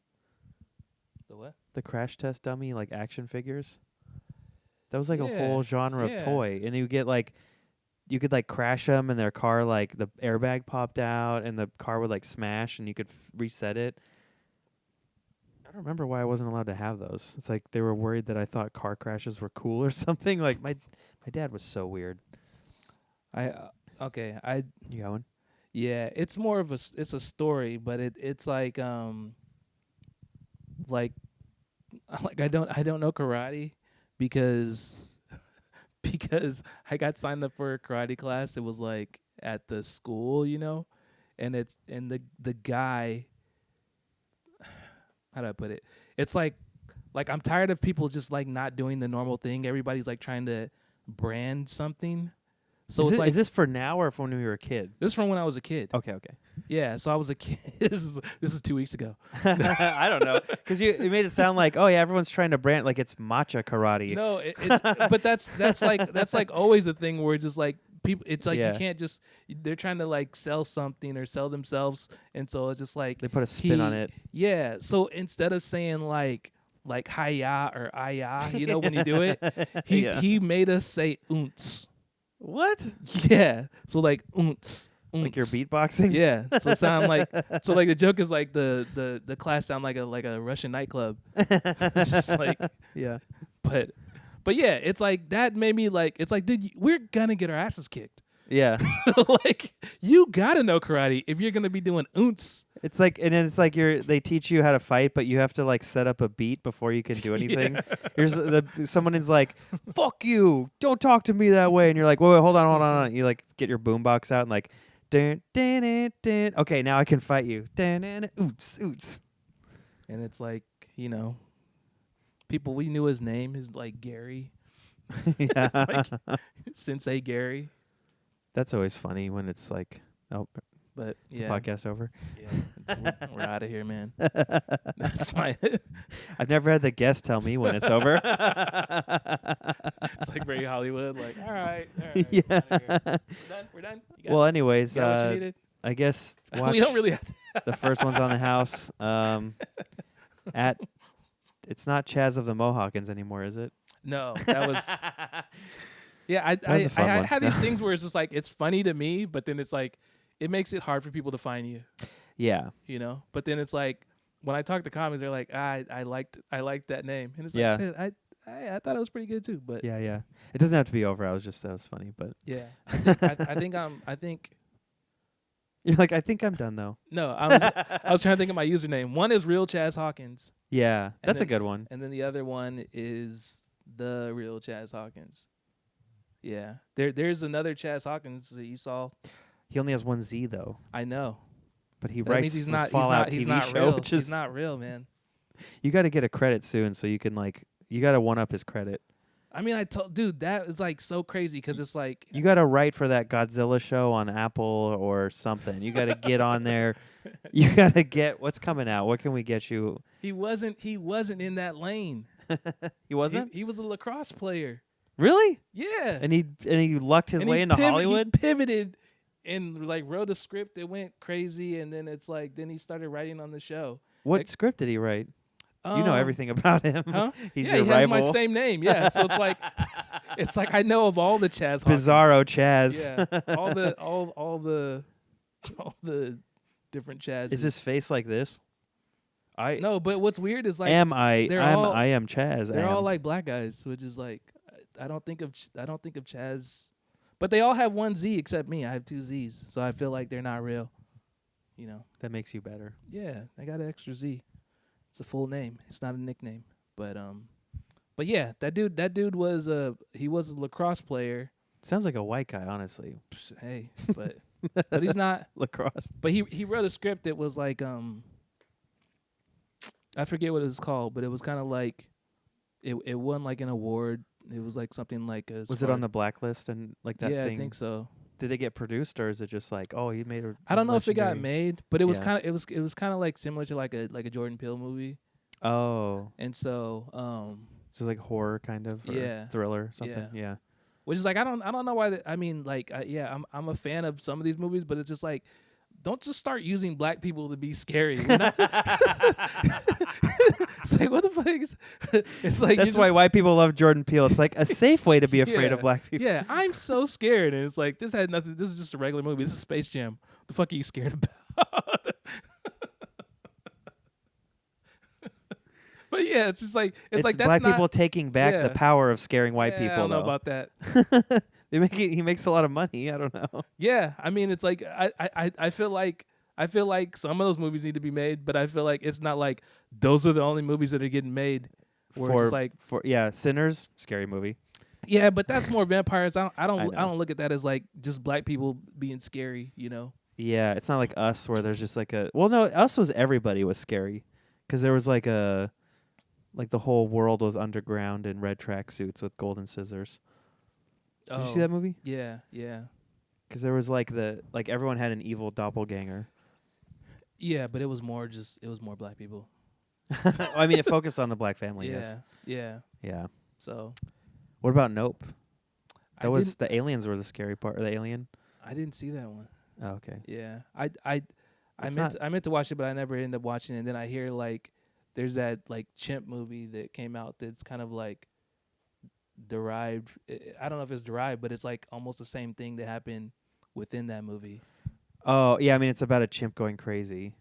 The what? The crash test dummy like action figures? That was like a Yeah, whole genre yeah. of toy. And you get like, you could like crash them and their car, like the airbag popped out and the car would like smash and you could reset it. I don't remember why I wasn't allowed to have those. It's like they were worried that I thought car crashes were cool or something. Like my dad was so weird. You You got one? Yeah, it's more of it's a story, but it's like like I don't know karate because I got signed up for a karate class. It was like at the school, you know, and the guy, how do I put it? It's like I'm tired of people just like not doing the normal thing. Everybody's like trying to brand something. So it's like, is this for now or from when you were a kid? this is from when I was a kid. Okay. Yeah, so I was a kid. This is 2 weeks ago. I don't know, because you made it sound like, oh yeah, everyone's trying to brand like it's matcha karate. No, but that's like always a thing where just like people, it's like you can't just, they're trying to like sell something or sell themselves, and so it's just like They put a spin on it. Yeah, so instead of saying like hiya or aya, you know, when you do it, he made us say oonts. What? Yeah, so like oonts. Like you're beatboxing? Yeah, so sound like the joke is like the class sound like a Russian nightclub. It's just like, Yeah. but yeah, it's like that made me like, it's like, dude, we're gonna get our asses kicked. Yeah. Like you gotta know karate if you're gonna be doing oonts. It's like, and then it's like they teach you how to fight, but you have to like set up a beat before you can do anything. Here's someone is like, "Fuck you! Don't talk to me that way," and you're like, "Wait, hold on." You like get your boombox out and like, dun, dun, dun, dun. Okay, now I can fight you. Dun, dun, dun, oops. And it's like, you know, people, we knew his name is like Gary. Yeah. It's like Sensei Gary. That's always funny when it's like, oh, But is yeah, the podcast over? yeah, we're out of here, man. That's my. I've never had the guest tell me when it's over. It's like very Hollywood. Like, all right, Yeah. we're done. You got, Well, anyways, you got what you needed? I guess watch We don't really have to. the first one's on the house. It's not Chazz of the Mohawkins anymore, is it? No, that was Yeah, That was a fun I one. have these things where it's just like it's funny to me, but then it's like it makes it hard for people to find you, Yeah. you know. But then it's like when I talk to comics, they're like, I liked that name, and it's Yeah. like "Dude, I thought it was pretty good too, but Yeah, yeah. It doesn't have to be over. That was funny, but yeah, I think you're like, I think I'm done though. no, I was trying to think of my username. One is real Chazz Hawkins, Yeah, that's a then- good one. and then the other one is the real Chazz Hawkins. Yeah, there's another Chazz Hawkins that you saw. He only has one Z though, I know. but he That writes means he's the not. Fallout He's TV not show, real. which He's is not real, man. you got to get a credit soon, so you can you got to one up his credit. I mean, I told dude that is like so crazy because it's like You got to write for that Godzilla show on Apple or something. You got to get on there. You got to get what's coming out. What can we get you? he wasn't in that lane. He wasn't He was a lacrosse player. really, Yeah, and he lucked his And way he into He Hollywood. pivoted and like wrote a script that went crazy, and then it's like then he started writing on the show. What like- script did he write? You know Um, everything about him. Huh? He's yeah, your he has rival. my same name. Yeah, so it's like I know of all the Chazz Hawkins. Bizarro Chaz. Yeah, all the different Chaz. Is his face like this? I No, but what's weird is like I they're all- am Chaz. they're am. all like black guys, which is like I don't think of Chaz, but they all have one Z except me. I have two Z's, so I feel like they're not real. You know? That makes you better. Yeah, I got an extra Z. It's a full name. It's not a nickname. But yeah, that dude was he was a lacrosse player. Sounds like a white guy, honestly. Psh, hey, but he's not. Lacrosse. But he wrote a script that was like I forget what it was called, but it was kind of like it won like an award. It was like something like a Was it on the blacklist and like that yeah, thing? I think so. Did it get produced or is it just like, oh, he made a I don't know if it got legendary- made, but it was Yeah. kind of it was kind of like similar to like a Jordan Peele movie. Oh, And so so like horror kind of, or Yeah. thriller something. Yeah. which is like I don't know why I mean like I'm a fan of some of these movies, but it's just like don't just start using black people to be scary. You know? It's like what the fuck? It's like That's why white people love Jordan Peele. It's like a safe way to be afraid Yeah. of black people. Yeah, I'm so scared, and it's like this had nothing. This is just a regular movie. This is Space Jam. What the fuck are you scared about? But yeah, it's just like it's like that's black not, people taking back yeah. the power of scaring white Yeah, people. I don't know though. about that. He makes a lot of money. I don't know. Yeah, I mean, it's like I feel like some of those movies need to be made, but I feel like it's not like those are the only movies that are getting made. Where it's just like Sinners, scary movie. yeah, but that's more vampires. I I know. don't look at that as like just black people being scary. You know? Yeah, it's not like Us where there's just like no, Us was everybody was scary because there was like the whole world was underground in red tracksuits with golden scissors. Did you see that movie? Yeah, yeah, Because there was like everyone had an evil doppelganger. yeah. But it was more black people. I mean, it focused on the black family. yeah, Yes. yeah. Yeah. So What about Nope? I That was didn't- the aliens were the scary part. Or the alien. I didn't see that one. Oh, okay. Yeah, It's I meant to watch it, but I never ended up watching it. And then I hear like there's that like chimp movie that came out that's kind of like derived. I don't know if it's derived, but it's like almost the same thing that happened within that movie. Oh yeah, I mean it's about a chimp going crazy.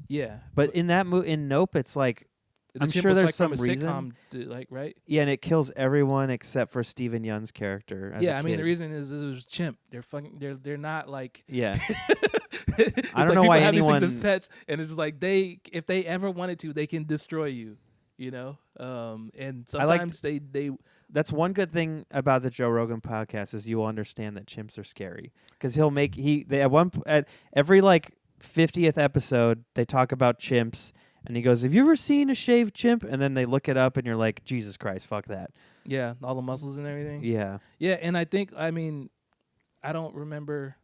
Yeah, But in that in Nope, it's like the I'm chimp sure was, there's like, from some a reason. sitcom, like right. yeah, and it kills everyone except for Steven Yeun's character. As Yeah, a I mean the kid. reason is it was chimp. They're fucking. They're not like. Yeah. It's I don't like know people why have these things as anyone- pets, and it's just like if they ever wanted to, they can destroy you. You know, and I like sometimes they That's one good thing about the Joe Rogan podcast is you will understand that chimps are scary because at every like 50th episode they talk about chimps and he goes, "Have you ever seen a shaved chimp?" And then they look it up and you're like, Jesus Christ, fuck that. yeah, all the muscles and everything. Yeah. Yeah, and I think I don't remember.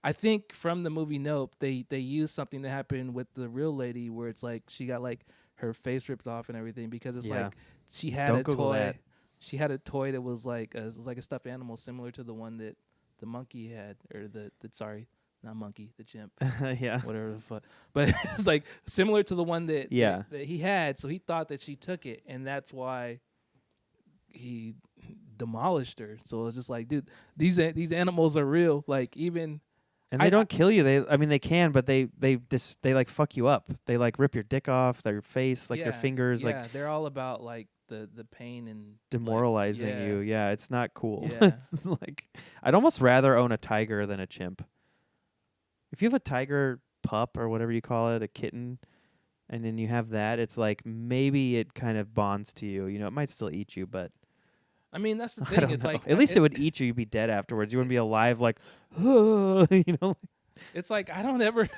I think from the movie Nope, they used something that happened with the real lady where it's like she got like her face ripped off and everything because it's Yeah. like she had Don't a Google toy. that. She had a toy that was like a stuffed animal similar to the one that the monkey had, or the not monkey, the chimp, Yeah. whatever the fuck. But it's like similar to the one that that he had. So he thought that she took it, and that's why he demolished her. So it's just like, dude, these animals are real. Like even And they don't kill you. They can, but they like fuck you up. They like rip your dick off, their face, like their fingers, yeah, like they're all about like the pain and demoralizing like, you. Yeah, it's not cool. Yeah. It's like I'd almost rather own a tiger than a chimp. If you have a tiger pup or whatever you call it, a kitten, and then you have that, it's like maybe it kind of bonds to you. You know, it might still eat you, but I mean, that's the I thing. don't It's know. like At least it would eat you. You'd be dead afterwards. You wouldn't be alive, like, you know. It's like I don't ever.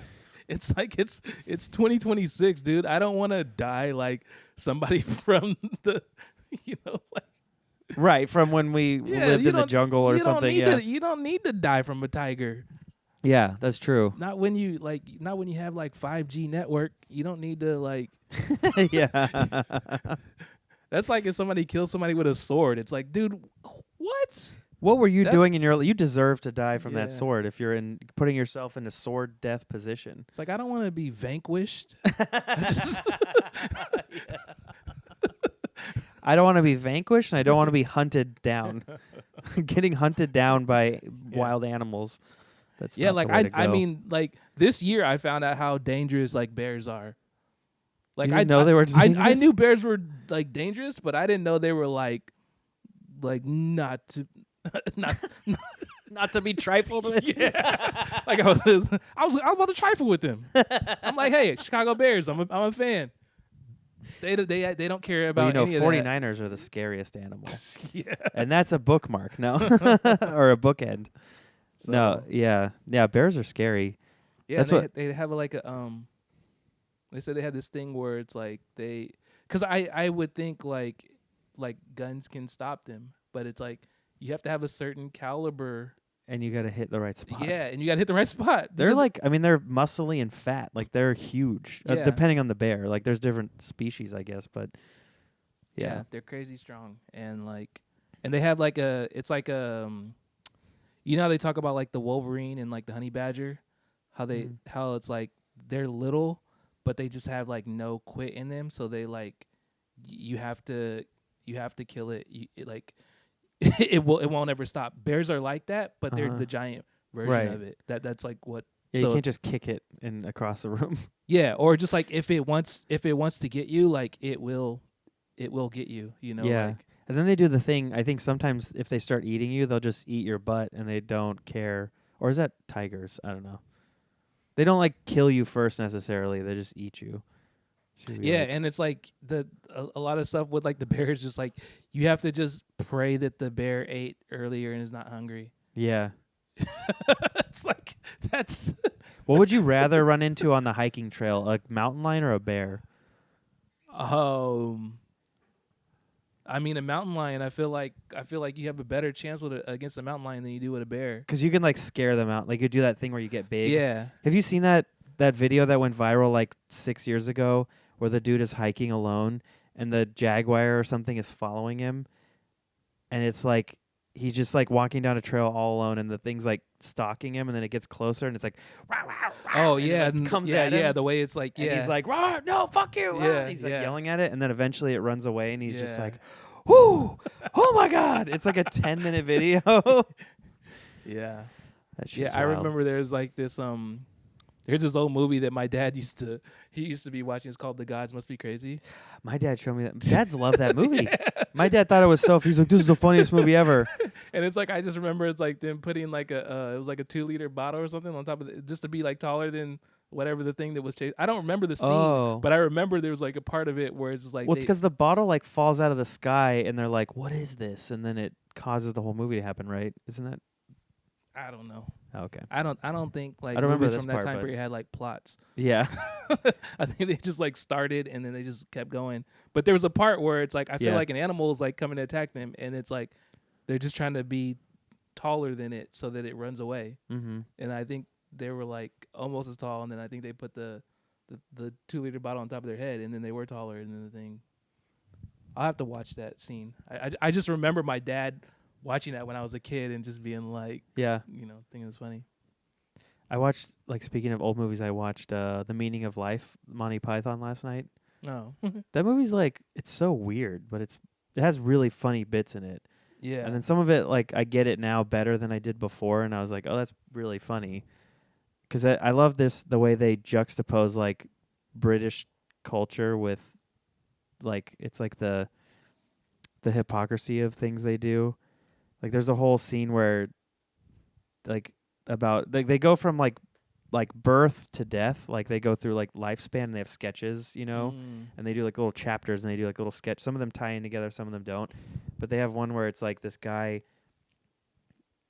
It's like it's 2026, dude. I don't want to die like somebody from the, like. Right, from when we lived in the jungle or something. You don't need to die from a tiger. Yeah, that's true. Not when you have like 5G network. You don't need to like. Yeah. That's like if somebody kills somebody with a sword. It's like, dude, what? What were you doing in your? You deserve to die from that Yeah. sword if you're putting yourself in a sword death position. It's like I don't want to be vanquished. I don't want to be vanquished, and I don't want to be hunted down. Getting hunted down by wild animals. That's not like the way to I go. mean, like this year I found out how dangerous like bears are. Like You didn't know they were I dangerous? knew bears were like dangerous, but I didn't know they were like not to not to be trifled with. like I was about to trifle with them. I'm like, hey, Chicago Bears, I'm a fan. They don't care about any of that. 49ers are the scariest animals. Yeah. And that's a bookmark, no? Or a bookend. No, yeah. Yeah, bears are scary. Yeah, That's they have like a they said they had this thing where it's like cuz I would think like guns can stop them, but it's like you have to have a certain caliber. And you got to hit the right spot. Yeah, and you got to hit the right spot. They're like, I mean, they're muscly and fat. Like, they're huge, Yeah. depending on the bear. Like, there's different species, I guess, but yeah, they're crazy strong. And they have like it's like you know how they talk about like the Wolverine and like the honey badger, how it's like they're little, but they just have like no quit in them. So they like, you have to kill it. It won't ever stop. Bears are like that, but they're the giant version of it. That's like what. Yeah, so you can't just kick it across the room. Yeah, or just like if it wants to get you, like it will get you. You know. Yeah. Like, And then they do the thing, I think sometimes if they start eating you, they'll just eat your butt and they don't care. Or is that tigers? I don't know. They don't like kill you first necessarily. They just eat you. yeah, and it's like a lot of stuff with like the bears, just like you have to just pray that the bear ate earlier and is not hungry. Yeah. It's like that's. What would you rather run into on the hiking trail, a mountain lion or a bear? I mean, a mountain lion. I feel like you have a better chance against a mountain lion than you do with a bear. Because you can like scare them out. Like you do that thing where you get big. Yeah. Have you seen that video that went viral like 6 years ago, where the dude is hiking alone and the jaguar or something is following him, and it's like he's just like walking down a trail all alone, and the thing's like stalking him, and then it gets closer, and it's like, rah, rah, rah, oh and yeah, it, like, comes yeah, at him, yeah. The way it's like, and yeah, he's like, rah, no, fuck you, rah. Yeah, He's like yeah. yelling at it, and then eventually it runs away, and he's just Yeah. like, whoo, oh my god, it's like a 10-minute video. yeah, That shit's yeah. I wild. remember there's like this there's this old movie that my dad used to be watching. It's called The Gods Must Be Crazy. My dad showed me that. Dads love that movie. My dad thought it was so. He's like, this is the funniest movie ever. And it's like I just remember it's like them putting like it was like a 2-liter bottle or something on top of it just to be like taller than whatever the thing that was chased. I don't remember the scene, Oh. but I remember there was like a part of it where it's just like Well, it's because the bottle like falls out of the sky, and they're like, "What is this?" And then it causes the whole movie to happen, right? Isn't that? I don't know. Oh, okay. I don't think like I don't remember movies this from that part, time but- period had like plots. Yeah. I think they just like started and then they just kept going. But there was a part where it's like I feel Yeah. like an animal is like coming to attack them, and it's like they're just trying to be taller than it so that it runs away. Mm-hmm. And I think they were like almost as tall, and then I think they put the 2-liter bottle on top of their head, and then they were taller than the thing. I'll have to watch that scene. I just remember my dad watching that when I was a kid and just being like, Yeah. thinking it was funny. I watched, like, speaking of old movies, I watched The Meaning of Life, Monty Python last night. No. That movie's like, it's so weird, but it has really funny bits in it. Yeah. And then some of it, like, I get it now better than I did before, and I was like, oh, that's really funny. Because I love the way they juxtapose, like, British culture with, like, it's like the hypocrisy of things they do. Like, there's a whole scene where, like, they go from, like birth to death. Like, they go through, like, lifespan, and they have sketches, and they do, like, little chapters, and they do, like, little sketch. Some of them tie in together, some of them don't. But they have one where it's, like, this guy,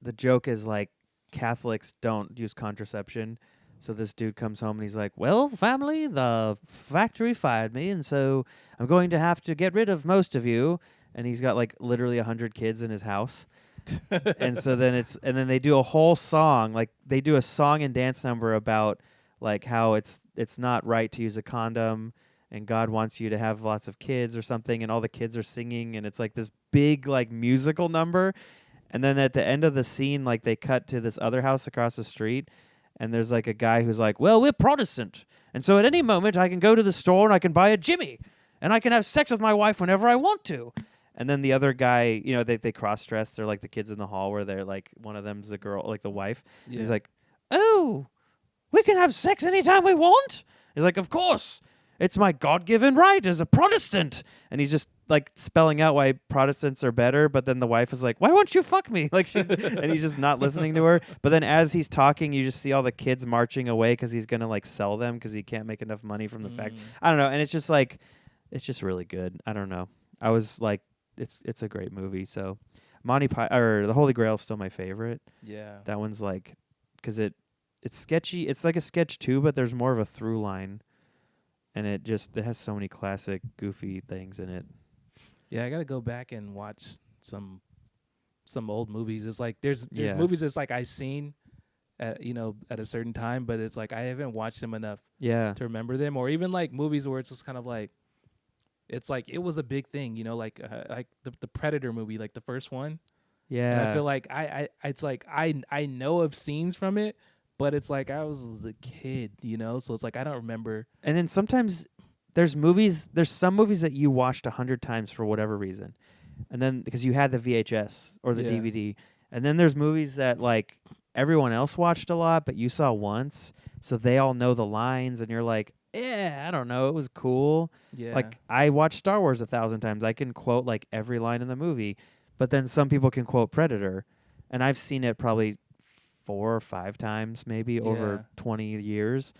the joke is, like, Catholics don't use contraception. So this dude comes home, and he's like, well, family, the factory fired me, and so I'm going to have to get rid of most of you. And he's got, like, literally 100 kids in his house. And so then then they do a whole song, like, they do a song and dance number about, like, how it's not right to use a condom, and God wants you to have lots of kids or something, and all the kids are singing, and it's like this big, like, musical number. And then at the end of the scene, like, they cut to this other house across the street, and there's, like, a guy who's like, well, we're Protestant, and so at any moment I can go to the store and I can buy a Jimmy, and I can have sex with my wife whenever I want to. And then the other guy, they cross-dress. They're like the kids in the hall where they're like, one of them's the girl, like the wife. Yeah. He's like, oh, we can have sex anytime we want? He's like, of course. It's my God-given right as a Protestant. And he's just, like, spelling out why Protestants are better. But then the wife is like, why won't you fuck me? Like, and he's just not listening to her. But then as he's talking, you just see all the kids marching away because he's going to, like, sell them because he can't make enough money from the fact. I don't know. And it's just, like, it's just really good. I don't know. I was, like, it's a great movie. So The Holy Grail is still my favorite. Yeah. That one's, like, because it's sketchy. It's like a sketch too, but there's more of a through line. And it has so many classic, goofy things in it. Yeah, I got to go back and watch some old movies. It's like there's movies that's like I seen at a certain time, but it's like I haven't watched them enough to remember them. Or even like movies where it's just kind of like, it's like it was a big thing, like the Predator movie, like the first one. Yeah. And I feel like it's like I know of scenes from it, but it's like I was a kid, so it's like I don't remember. And then sometimes there's some movies that you watched 100 times for whatever reason. And then because you had the VHS or the DVD. And then there's movies that, like, everyone else watched a lot, but you saw once, so they all know the lines, and you're like, yeah, I don't know, it was cool. Yeah. Like, I watched Star Wars 1,000 times. I can quote, like, every line in the movie. But then some people can quote Predator. And I've seen it probably 4 or 5 times maybe over 20 years.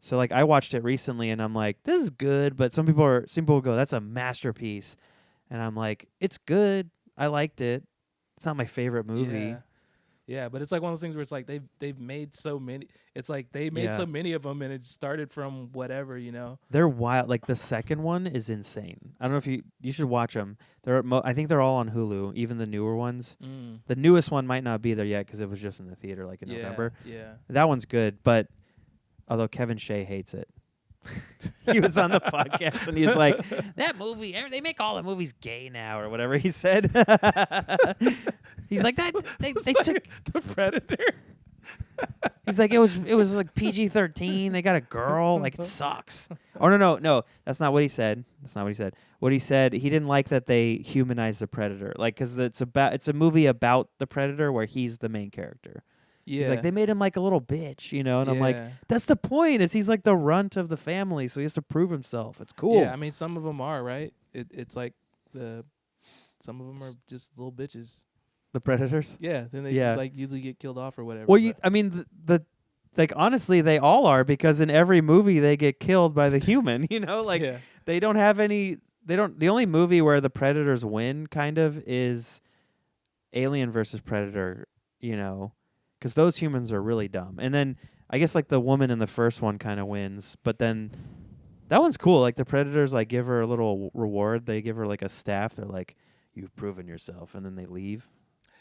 So, like, I watched it recently, and I'm like, this is good. But some people go, that's a masterpiece. And I'm like, it's good. I liked it. It's not my favorite movie. Yeah, but it's like one of those things where it's like they've made so many. It's like they made so many of them, and it started from whatever, They're wild. Like, the second one is insane. I don't know if you should watch them. I think they're all on Hulu, even the newer ones. The newest one might not be there yet because it was just in the theater like in November. Yeah, that one's good, but although Kevin Shea hates it. He was on the podcast and he's like, that movie, they make all the movies gay now or whatever he said. He's like, that they took the Predator. He's like, it was like PG-13. They got a girl. Like, it sucks. Oh, no. That's not what he said. What he said, he didn't like that they humanized the Predator. Like, because it's a movie about the Predator where he's the main character. Yeah. He's like, they made him like a little bitch, And I'm like, that's the point. Is he's like the runt of the family, so he has to prove himself. It's cool. Yeah, I mean, some of them are, right? It's like some of them are just little bitches. The Predators? Yeah, then they just like usually get killed off or whatever. Well, I mean, the like, honestly, they all are, because in every movie they get killed by the human, Like, they don't have any, the only movie where the Predators win, kind of, is Alien versus Predator, because those humans are really dumb. And then I guess, like, the woman in the first one kind of wins, but then that one's cool. Like, the Predators, like, give her a little reward. They give her, like, a staff. They're like, you've proven yourself, and then they leave.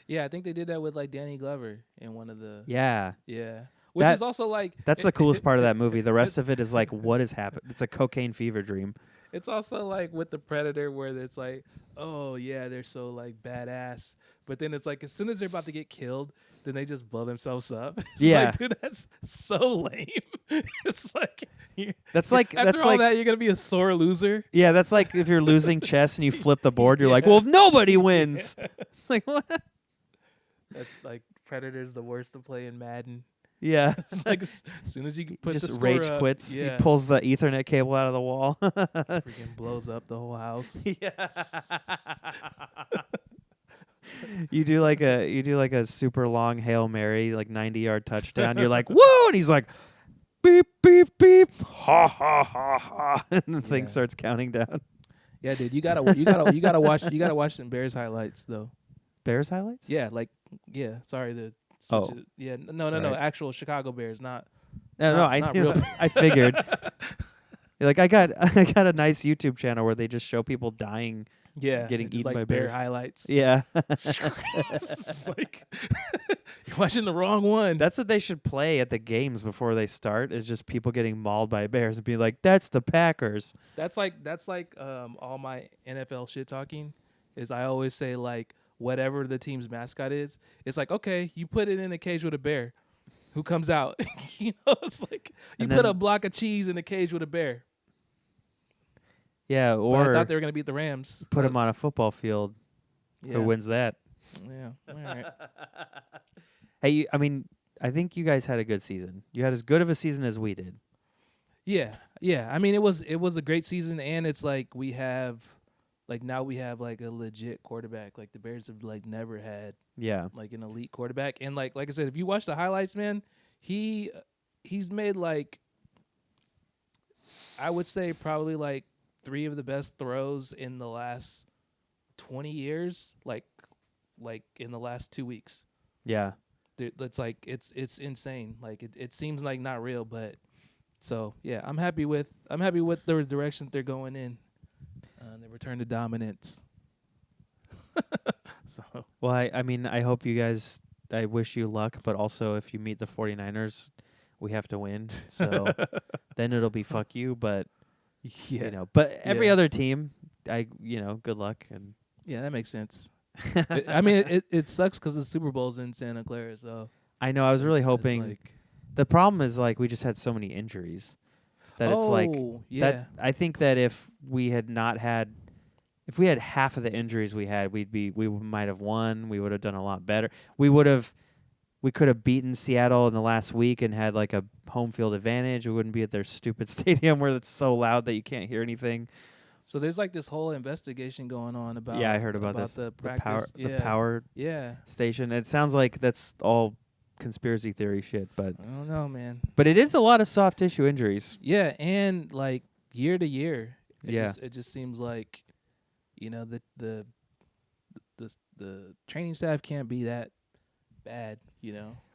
Yeah, I think they did that with, like, Danny Glover in one of the... Yeah. Which is also, like... That's the coolest part of that movie. The rest of it is, like, what has happened? It's a cocaine fever dream. It's also, like, with the Predator where it's like, oh, yeah, they're so, like, badass. But then it's like, as soon as they're about to get killed, then they just blow themselves up. It's like, dude, that's so lame. It's like... After all that, you're going to be a sore loser. Yeah, that's like if you're losing chess and you flip the board, you're like, well, if nobody wins. It's like, what? That's like Predator's the worst to play in Madden. Yeah. It's like as soon as you put the Just score rage up, quits. yeah, He pulls the Ethernet cable out of the wall. freaking blows up the whole house. Yeah. You do like a super long Hail Mary, like 90-yard touchdown. You're like, whoa, and he's like, beep, beep, beep, ha ha ha ha, and the thing Yeah. starts counting down. Yeah, dude, you gotta watch some Bears highlights though. Bears highlights? Yeah, sorry to switch Oh. it. Yeah, no, Sorry. actual Chicago Bears, not No, I not knew. real. I figured. Like I got a nice YouTube channel where they just show people dying. yeah, Getting it's just eaten like by bear bears. highlights. Yeah. It's like you're watching the wrong one. That's what they should play at the games before they start. Is just people getting mauled by bears and be like, "That's the Packers." That's like all my NFL shit talking is I always say like whatever the team's mascot is, it's like, okay, you put it in a cage with a bear. Who comes out? It's like you And put then- a block of cheese in a cage with a bear. Yeah, But I or thought they were gonna beat the Rams. put them on a football field. Yeah. Who wins that? Yeah. All right. Hey, I think you guys had a good season. You had as good of a season as we did. Yeah. I mean, it was a great season, and it's like now we have like a legit quarterback. Like the Bears have like never had Yeah. like an elite quarterback, and like I said, if you watch the highlights, man, he's made like I would say probably like 3 of the best throws in the last 20 years, like in the last 2 weeks. Yeah. It's like it's insane. Like it seems like not real, but so yeah, I'm happy with the direction they're going in. They return to dominance. So Well, I hope you guys. I wish you luck, but also if you meet the 49ers, we have to win. So then it'll be fuck you. But yeah, but every Yeah. other team, good luck and. yeah, that makes sense. I mean, it sucks because the Super Bowl's in Santa Clara, so I know. I was really it's hoping. like, The problem is like we just had so many injuries that it's like yeah, that. I think that if we had half of the injuries we had, we might have won. We would have done a lot better. We could have beaten Seattle in the last week and had like a home field advantage. We wouldn't be at their stupid stadium where it's so loud that you can't hear anything. So there's like this whole investigation going on about. Yeah, I heard about this. the The practice. the power Yeah, station. It sounds like that's all conspiracy theory shit, but I don't know, man. it is a lot of soft tissue injuries. Yeah, and like year to year, Yeah. it just seems like, the training staff can't be that bad,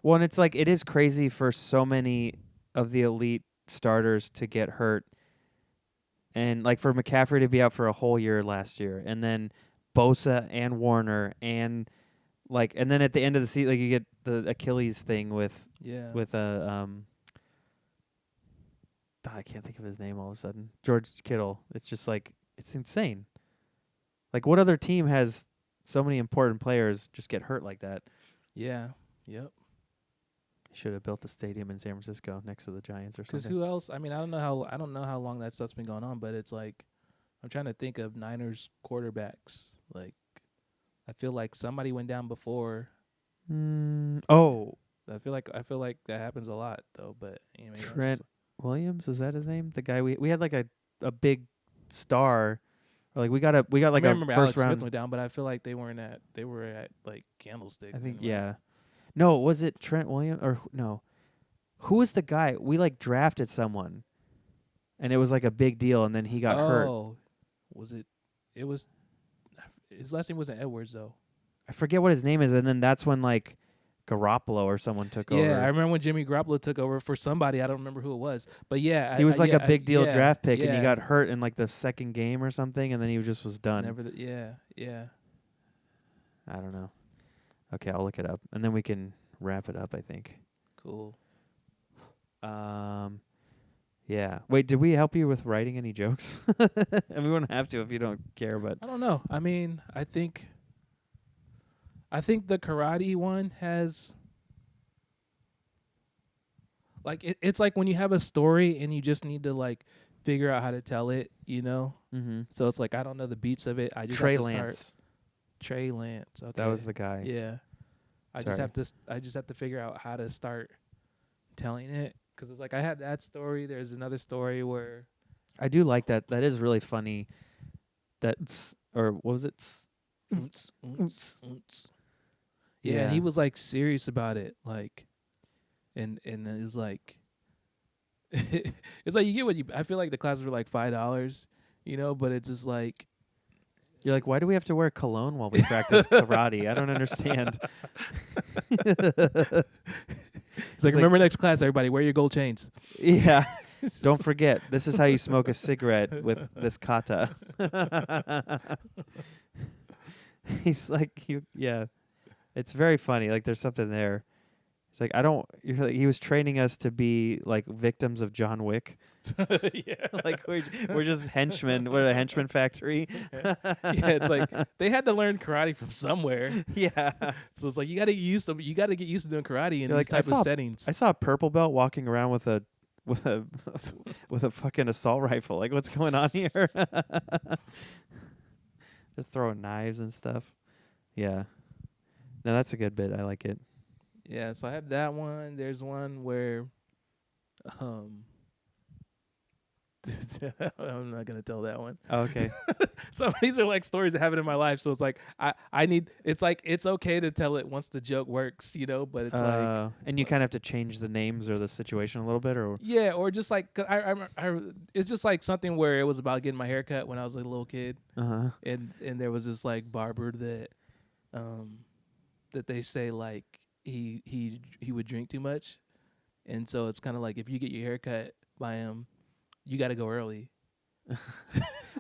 Well, and it's like it is crazy for so many of the elite starters to get hurt. And like for McCaffrey to be out for a whole year last year, and then Bosa and Warner, and then at the end of the season, like you get the Achilles thing with Yeah. I can't think of his name all of a sudden. George Kittle. It's just like it's insane. Like what other team has so many important players just get hurt like that? Yeah. Yep. Should have built a stadium in San Francisco next to the Giants or Because something. who else? I mean, I don't know how long that stuff's been going on, but it's like I'm trying to think of Niners quarterbacks. Like I feel like somebody went down before. Oh, I feel like that happens a lot though. But anyway, that's Trent Williams, is that his name? The guy we had like a big star, or like we got like I a remember first Alex round. Smith went down, but I feel like they were at like Candlestick. I think and, like, yeah. No, was it Trent Williams or no? Who was the guy we like drafted someone, and it was like a big deal, and then he got hurt. Oh, was it? It was. His last name wasn't Edwards though. I forget what his name is, and then that's when like Garoppolo or someone took over. Yeah, I remember when Jimmy Garoppolo took over for somebody. I don't remember who it was, but yeah, He was like a a big deal draft pick, and he yeah. got hurt in like the second game or something, and then he just was done. Yeah. I don't know. Okay, I'll look it up, and then we can wrap it up, I think. Cool. Yeah. Wait, did we help you with writing any jokes? And we wouldn't have to if you don't care, but I don't know. I mean, I think the karate one has like it's like when you have a story and you just need to like figure out how to tell it, mm-hmm. So it's like I don't know the beats of it. I just Trey have to start. Lance. Trey Lance. Okay. That was the guy. Yeah. I Sorry. just have to figure out how to start telling it, because it's like I had that story. There's another story where I do like that. That is really funny. That's, or what was it? Yeah, and he was like serious about it, like, and it was like, it's like you get what you. I feel like the classes were like $5, but it's just like, You're like, why do we have to wear cologne while we practice karate? I don't understand. it's like remember next class, everybody wear your gold chains. Yeah. Don't forget, this is how you smoke a cigarette with this kata. He's like, yeah. It's very funny. Like, there's something there. It's like, he was training us to be like victims of John Wick. Yeah. Like, we're just henchmen. We're a henchman factory. Yeah, it's like they had to learn karate from somewhere. Yeah. So it's like you got to get used to doing karate in You're these like, type of settings. I saw a purple belt walking around with a with a fucking assault rifle. Like, what's going on here? They're throwing knives and stuff. Yeah. No, that's a good bit. I like it. Yeah, so I have that one. There's one where I'm not gonna tell that one. Oh, okay. So these are like stories that happen in my life. So it's like I need. It's like it's okay to tell it once the joke works, but it's like. And you kind of have to change the names or the situation a little bit, or Yeah, or just like 'cause it's just like something where it was about getting my hair cut when I was a little kid, and there was this like barber that they say like he would drink too much, and so it's kind of like if you get your hair cut by him, you got to go early.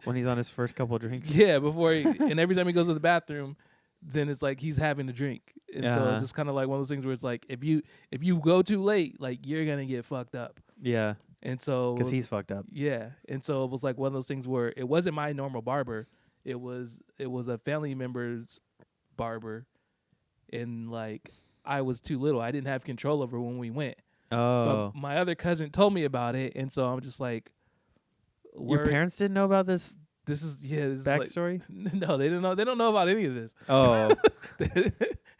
when he's on his first couple of drinks. Yeah, and every time he goes to the bathroom, then it's like he's having a drink, and so it's just kind of like one of those things where it's like if you go too late, like you're gonna get fucked up. Yeah. And so because he's fucked up. Yeah, and so it was like one of those things where it wasn't my normal barber, it was a family member's barber, and like I was too little, I didn't have control over when we went. Oh, but my other cousin told me about it, and so I'm just like, your parents didn't know about this? This is backstory? Like, no, they didn't know. They don't know about any of this. Oh,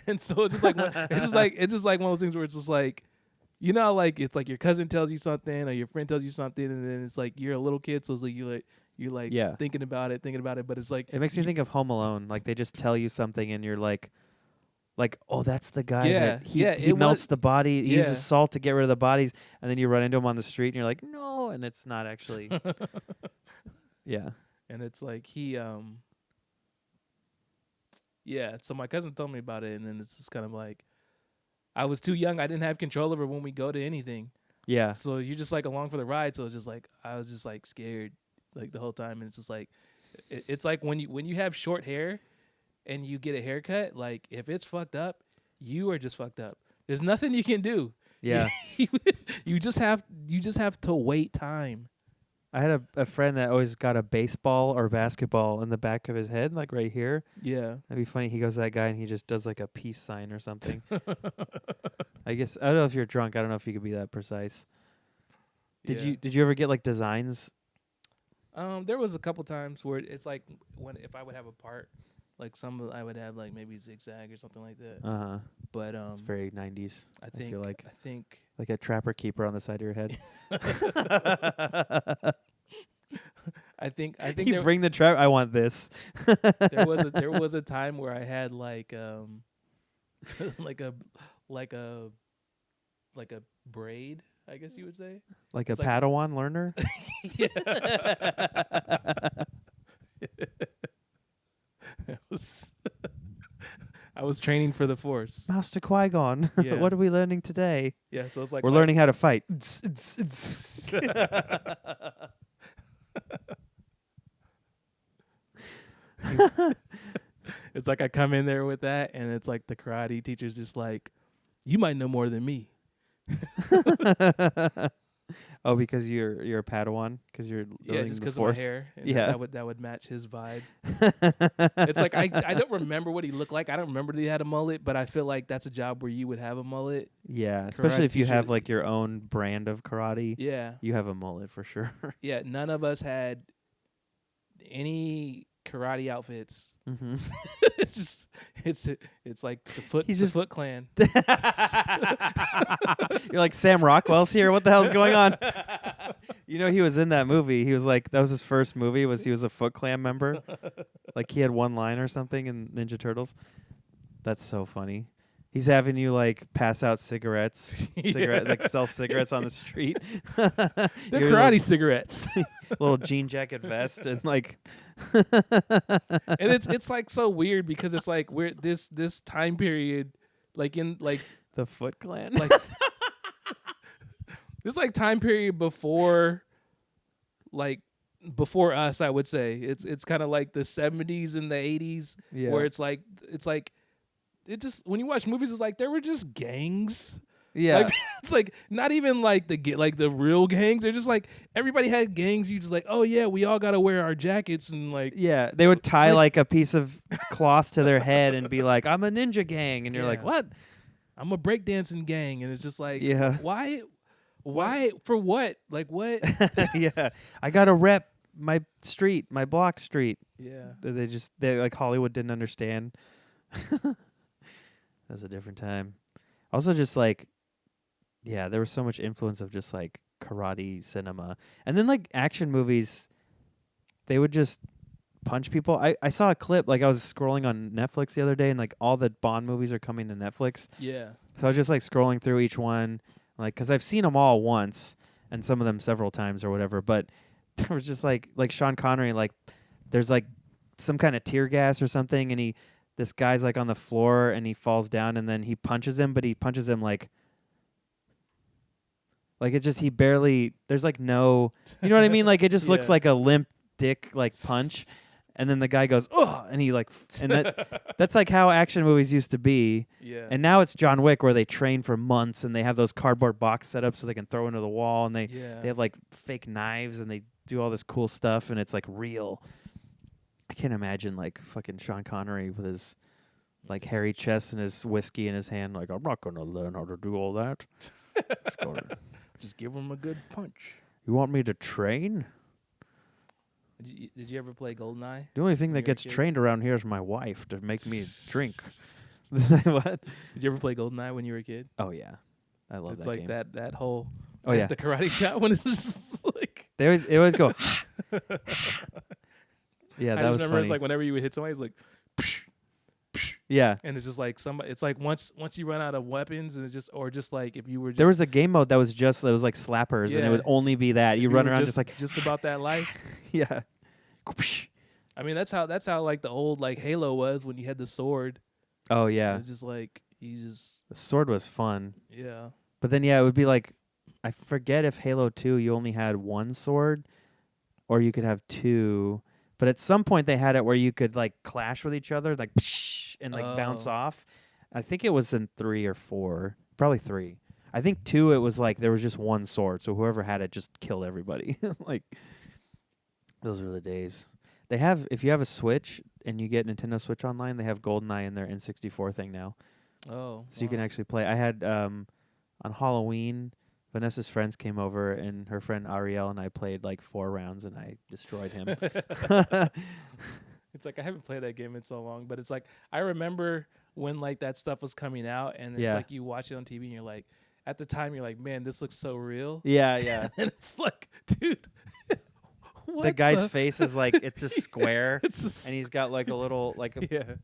and so it's just like it's just like one of those things where it's just like, like it's like your cousin tells you something or your friend tells you something, and then it's like you're a little kid, so it's like you're like yeah. thinking about it, but it's like it makes me think of Home Alone. Like they just tell you something, and you're like, oh, that's the guy that he melts the body. He uses salt to get rid of the bodies, and then you run into him on the street, and you're like, no, and it's not actually. Yeah. And it's like so my cousin told me about it, and then it's just kind of like, I was too young. I didn't have control over when we go to anything. Yeah. So you're just like along for the ride. So it's just like, I was just like scared like the whole time. And it's just like, it's like when you have short hair and you get a haircut, like if it's fucked up, you are just fucked up. There's nothing you can do. Yeah. you just have to wait time. I had a friend that always got a baseball or basketball in the back of his head, like right here. Yeah. That'd be funny. He goes to that guy and he just does like a peace sign or something. I guess, I don't know if you're drunk. I don't know if you could be that precise. Did you ever get like designs? There was a couple times where it's like if I would have a part, like I would have like maybe zigzag or something like that. Uh-huh. But it's very 90s. I feel like like a trapper keeper on the side of your head. I think you bring the trap. I want this. there was a time where I had like like a braid, I guess you would say. Like it's a Padawan learner? Yeah. I was training for the Force. Master Qui-Gon, yeah. What are we learning today? Yeah, so it's like we're learning how to fight. It's like I come in there with that, and it's like the karate teacher's just like, you might know more than me. Oh, because you're a Padawan? Because you're just because of my hair. And that would match his vibe. It's like I don't remember what he looked like. I don't remember that he had a mullet, but I feel like that's a job where you would have a mullet. Yeah, especially if you have like your own brand of karate. Yeah, you have a mullet for sure. Yeah, none of us had any karate outfits. Mm-hmm. It's just it's like the He's the just- Foot Clan. You're like, Sam Rockwell's here. What the hell's going on? You know, he was in that movie. He was like, that was his first movie. He was a Foot Clan member. Like he had one line or something in Ninja Turtles. That's so funny. He's having you like pass out cigarettes, like sell cigarettes on the street. They're Your karate cigarettes. little jean jacket vest and like. And it's like so weird because it's like we're this time period, like in like The Foot Clan. like this like time period before us, I would say. It's kind of like the 70s and the 80s Yeah. where it's like it just when you watch movies it's like there were just gangs. Yeah. Like, it's like not even like the real gangs. They're just like everybody had gangs. You just like, oh yeah, we all gotta wear our jackets and like Yeah, they would tie like a piece of cloth to their head and be like, "I'm a ninja gang," and you're like, Yeah. "What?" I'm a breakdancing gang, and it's just like, Yeah. why for what? Like what? Yeah, I gotta rep my street, my block street. Yeah, They like Hollywood didn't understand. That was a different time. Also, just like, yeah, there was so much influence of just like karate cinema, and then like action movies. They would just punch people. I saw a clip, like I was scrolling on Netflix the other day, and like all the Bond movies are coming to Netflix. yeah. So I was just like scrolling through each one, like, because I've seen them all once and some of them several times or whatever. But there was just like Sean Connery, like there's like some kind of tear gas or something, and this guy's like on the floor and he falls down, and then he punches him, but he punches him like it just he barely. There's like no, you know what I mean? Like it just looks Yeah. like a limp dick like punch. And then the guy goes, "Oh!" and he like, and that's like how action movies used to be. Yeah. And now it's John Wick, where they train for months and they have those cardboard box set up so they can throw into the wall, and they have like fake knives and they do all this cool stuff, and it's like real. I can't imagine like fucking Sean Connery with his like hairy chest and his whiskey in his hand, like, I'm not gonna learn how to do all that. Just give him a good punch. You want me to train? Did you ever play GoldenEye? The only thing When that you were a gets kid? trained around here is my wife to make me drink. What? Did you ever play GoldenEye when you were a kid? Oh yeah, I love It's that like game. that whole Oh yeah, the karate shot when it's just like they always go. Yeah, I that was just remember funny. it's like whenever you would hit somebody, it's like psh, psh, Yeah, and it's just like somebody. It's like once you run out of weapons, and it's just or just like if you were just there was a game mode that was like slappers, and it Yeah. would only be that if you you run were around just like just about that life. yeah. I mean that's how like the old like Halo was when you had the sword. Oh It yeah, was just like you just the sword was fun, yeah. but then yeah, it would be like I forget if Halo 2 you only had one sword, or you could have two. But at some point they had it where you could like clash with each other, like and like bounce Oh. off. I think it was in 3 or 4, probably 3. I think 2 it was like there was just one sword, so whoever had it just killed everybody. Like those were the days. They have, if you have a Switch and you get Nintendo Switch Online, they have GoldenEye in their N64 thing now, Oh, so you can actually play. I had on Halloween, Vanessa's friends came over, and her friend Ariel and I played like 4 rounds, and I destroyed him. It's like I haven't played that game in so long, but it's like I remember when like that stuff was coming out, and Yeah. it's like you watch it on TV, and you're like, at the time, you're like, man, this looks so real. Yeah, yeah. And it's like, dude, what The guy's face is like it's just square, It's just, and he's got like a little like a, yeah.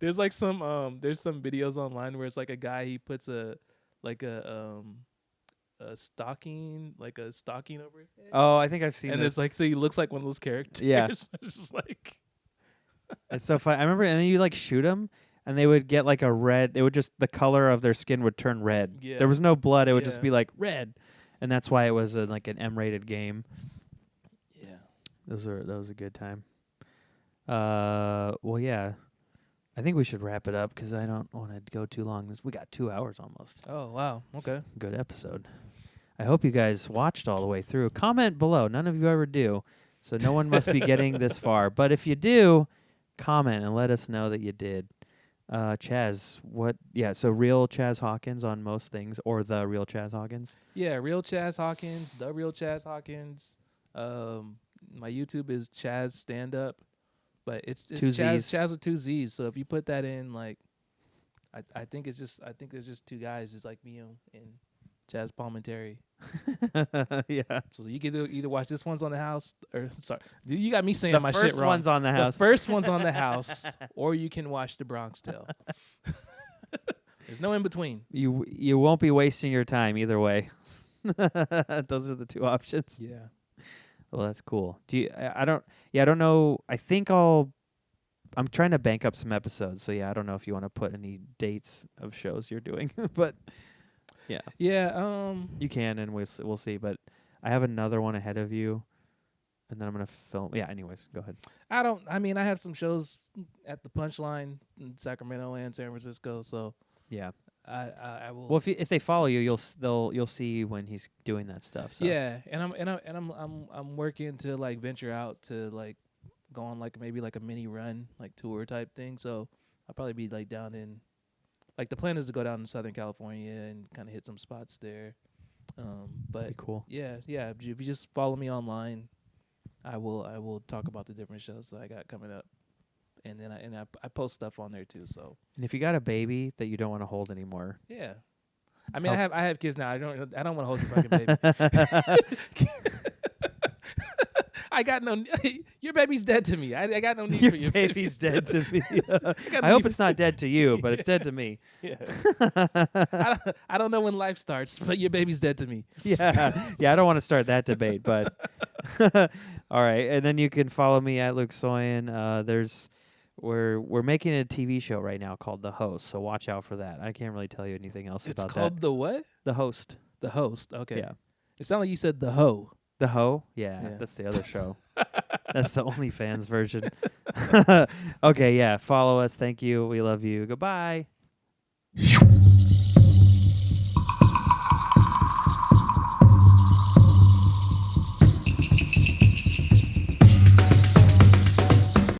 There's like some videos online where it's like a guy he puts a stocking over his head. oh, I think I've seen And this. it's like so he looks like one of those characters. Yeah. It's just like It's so fun. I remember, and then you like shoot them, and they would get like a red. It would just the color of their skin would turn red. Yeah. There was no blood. It would just Yeah. be like red, and that's why it was like an M-rated game. yeah. That was a good time. Well, yeah. I think we should wrap it up because I don't want to go too long. We got 2 hours almost. Oh wow. Okay. Good episode. I hope you guys watched all the way through. Comment below. None of you ever do, so no one must be getting this far. But if you do, comment and let us know that you did. Chazz, what? Yeah, so real Chazz Hawkins on most things, or the real Chazz Hawkins. Yeah, real Chazz Hawkins, the real Chazz Hawkins. My YouTube is Chazz Stand Up. But it's Two Chazz, Zs. Chazz with 2 Z's. So if you put that in, like, I think it's just two guys. It's like me and Chazz Palmentary. Yeah. So you can either watch this one's on the house, or sorry, you got me saying The my first shit wrong. one's on the house. The first one's on the house, or you can watch the Bronx Tale. There's no in between. You won't be wasting your time either way. Those are the two options. Yeah. Well, that's cool. Do you? I don't. Yeah, I don't know. I think I'm trying to bank up some episodes. So yeah, I don't know if you want to put any dates of shows you're doing, but yeah. Yeah. You can, and we'll see. But I have another one ahead of you, and then I'm gonna film. Yeah. Anyways, go ahead. I have some shows at the Punchline in Sacramento and San Francisco. So Yeah. I will. Well, if they follow you, you'll see when he's doing that stuff. So. Yeah, and I'm working to like venture out to like go on like maybe like a mini run, like tour type thing. So I'll probably be like down in, like, the plan is to go down to Southern California and kind of hit some spots there. But Pretty cool. yeah. If you just follow me online, I will talk about the different shows that I got coming up, and then I post stuff on there too. So And if you got a baby that you don't want to hold anymore, yeah, I mean Help. I have kids now. I don't want to hold your fucking baby. I got no. Your baby's dead to me. I got no need for your baby's dead to me. got I no hope need it's not dead to you, but it's dead to me. Yeah. I don't know when life starts, but your baby's dead to me. Yeah. I don't want to start that debate, but all right. And then you can follow me at Luke Soyan. We're making a TV show right now called The Host, so watch out for that. I can't really tell you anything else It's about called that. the what? The Host. The Host. Okay. Yeah. It sounded like you said the hoe. The Ho? Yeah, Yeah. that's the other show. That's the OnlyFans version. Okay, yeah. Follow us. Thank you. We love you. Goodbye.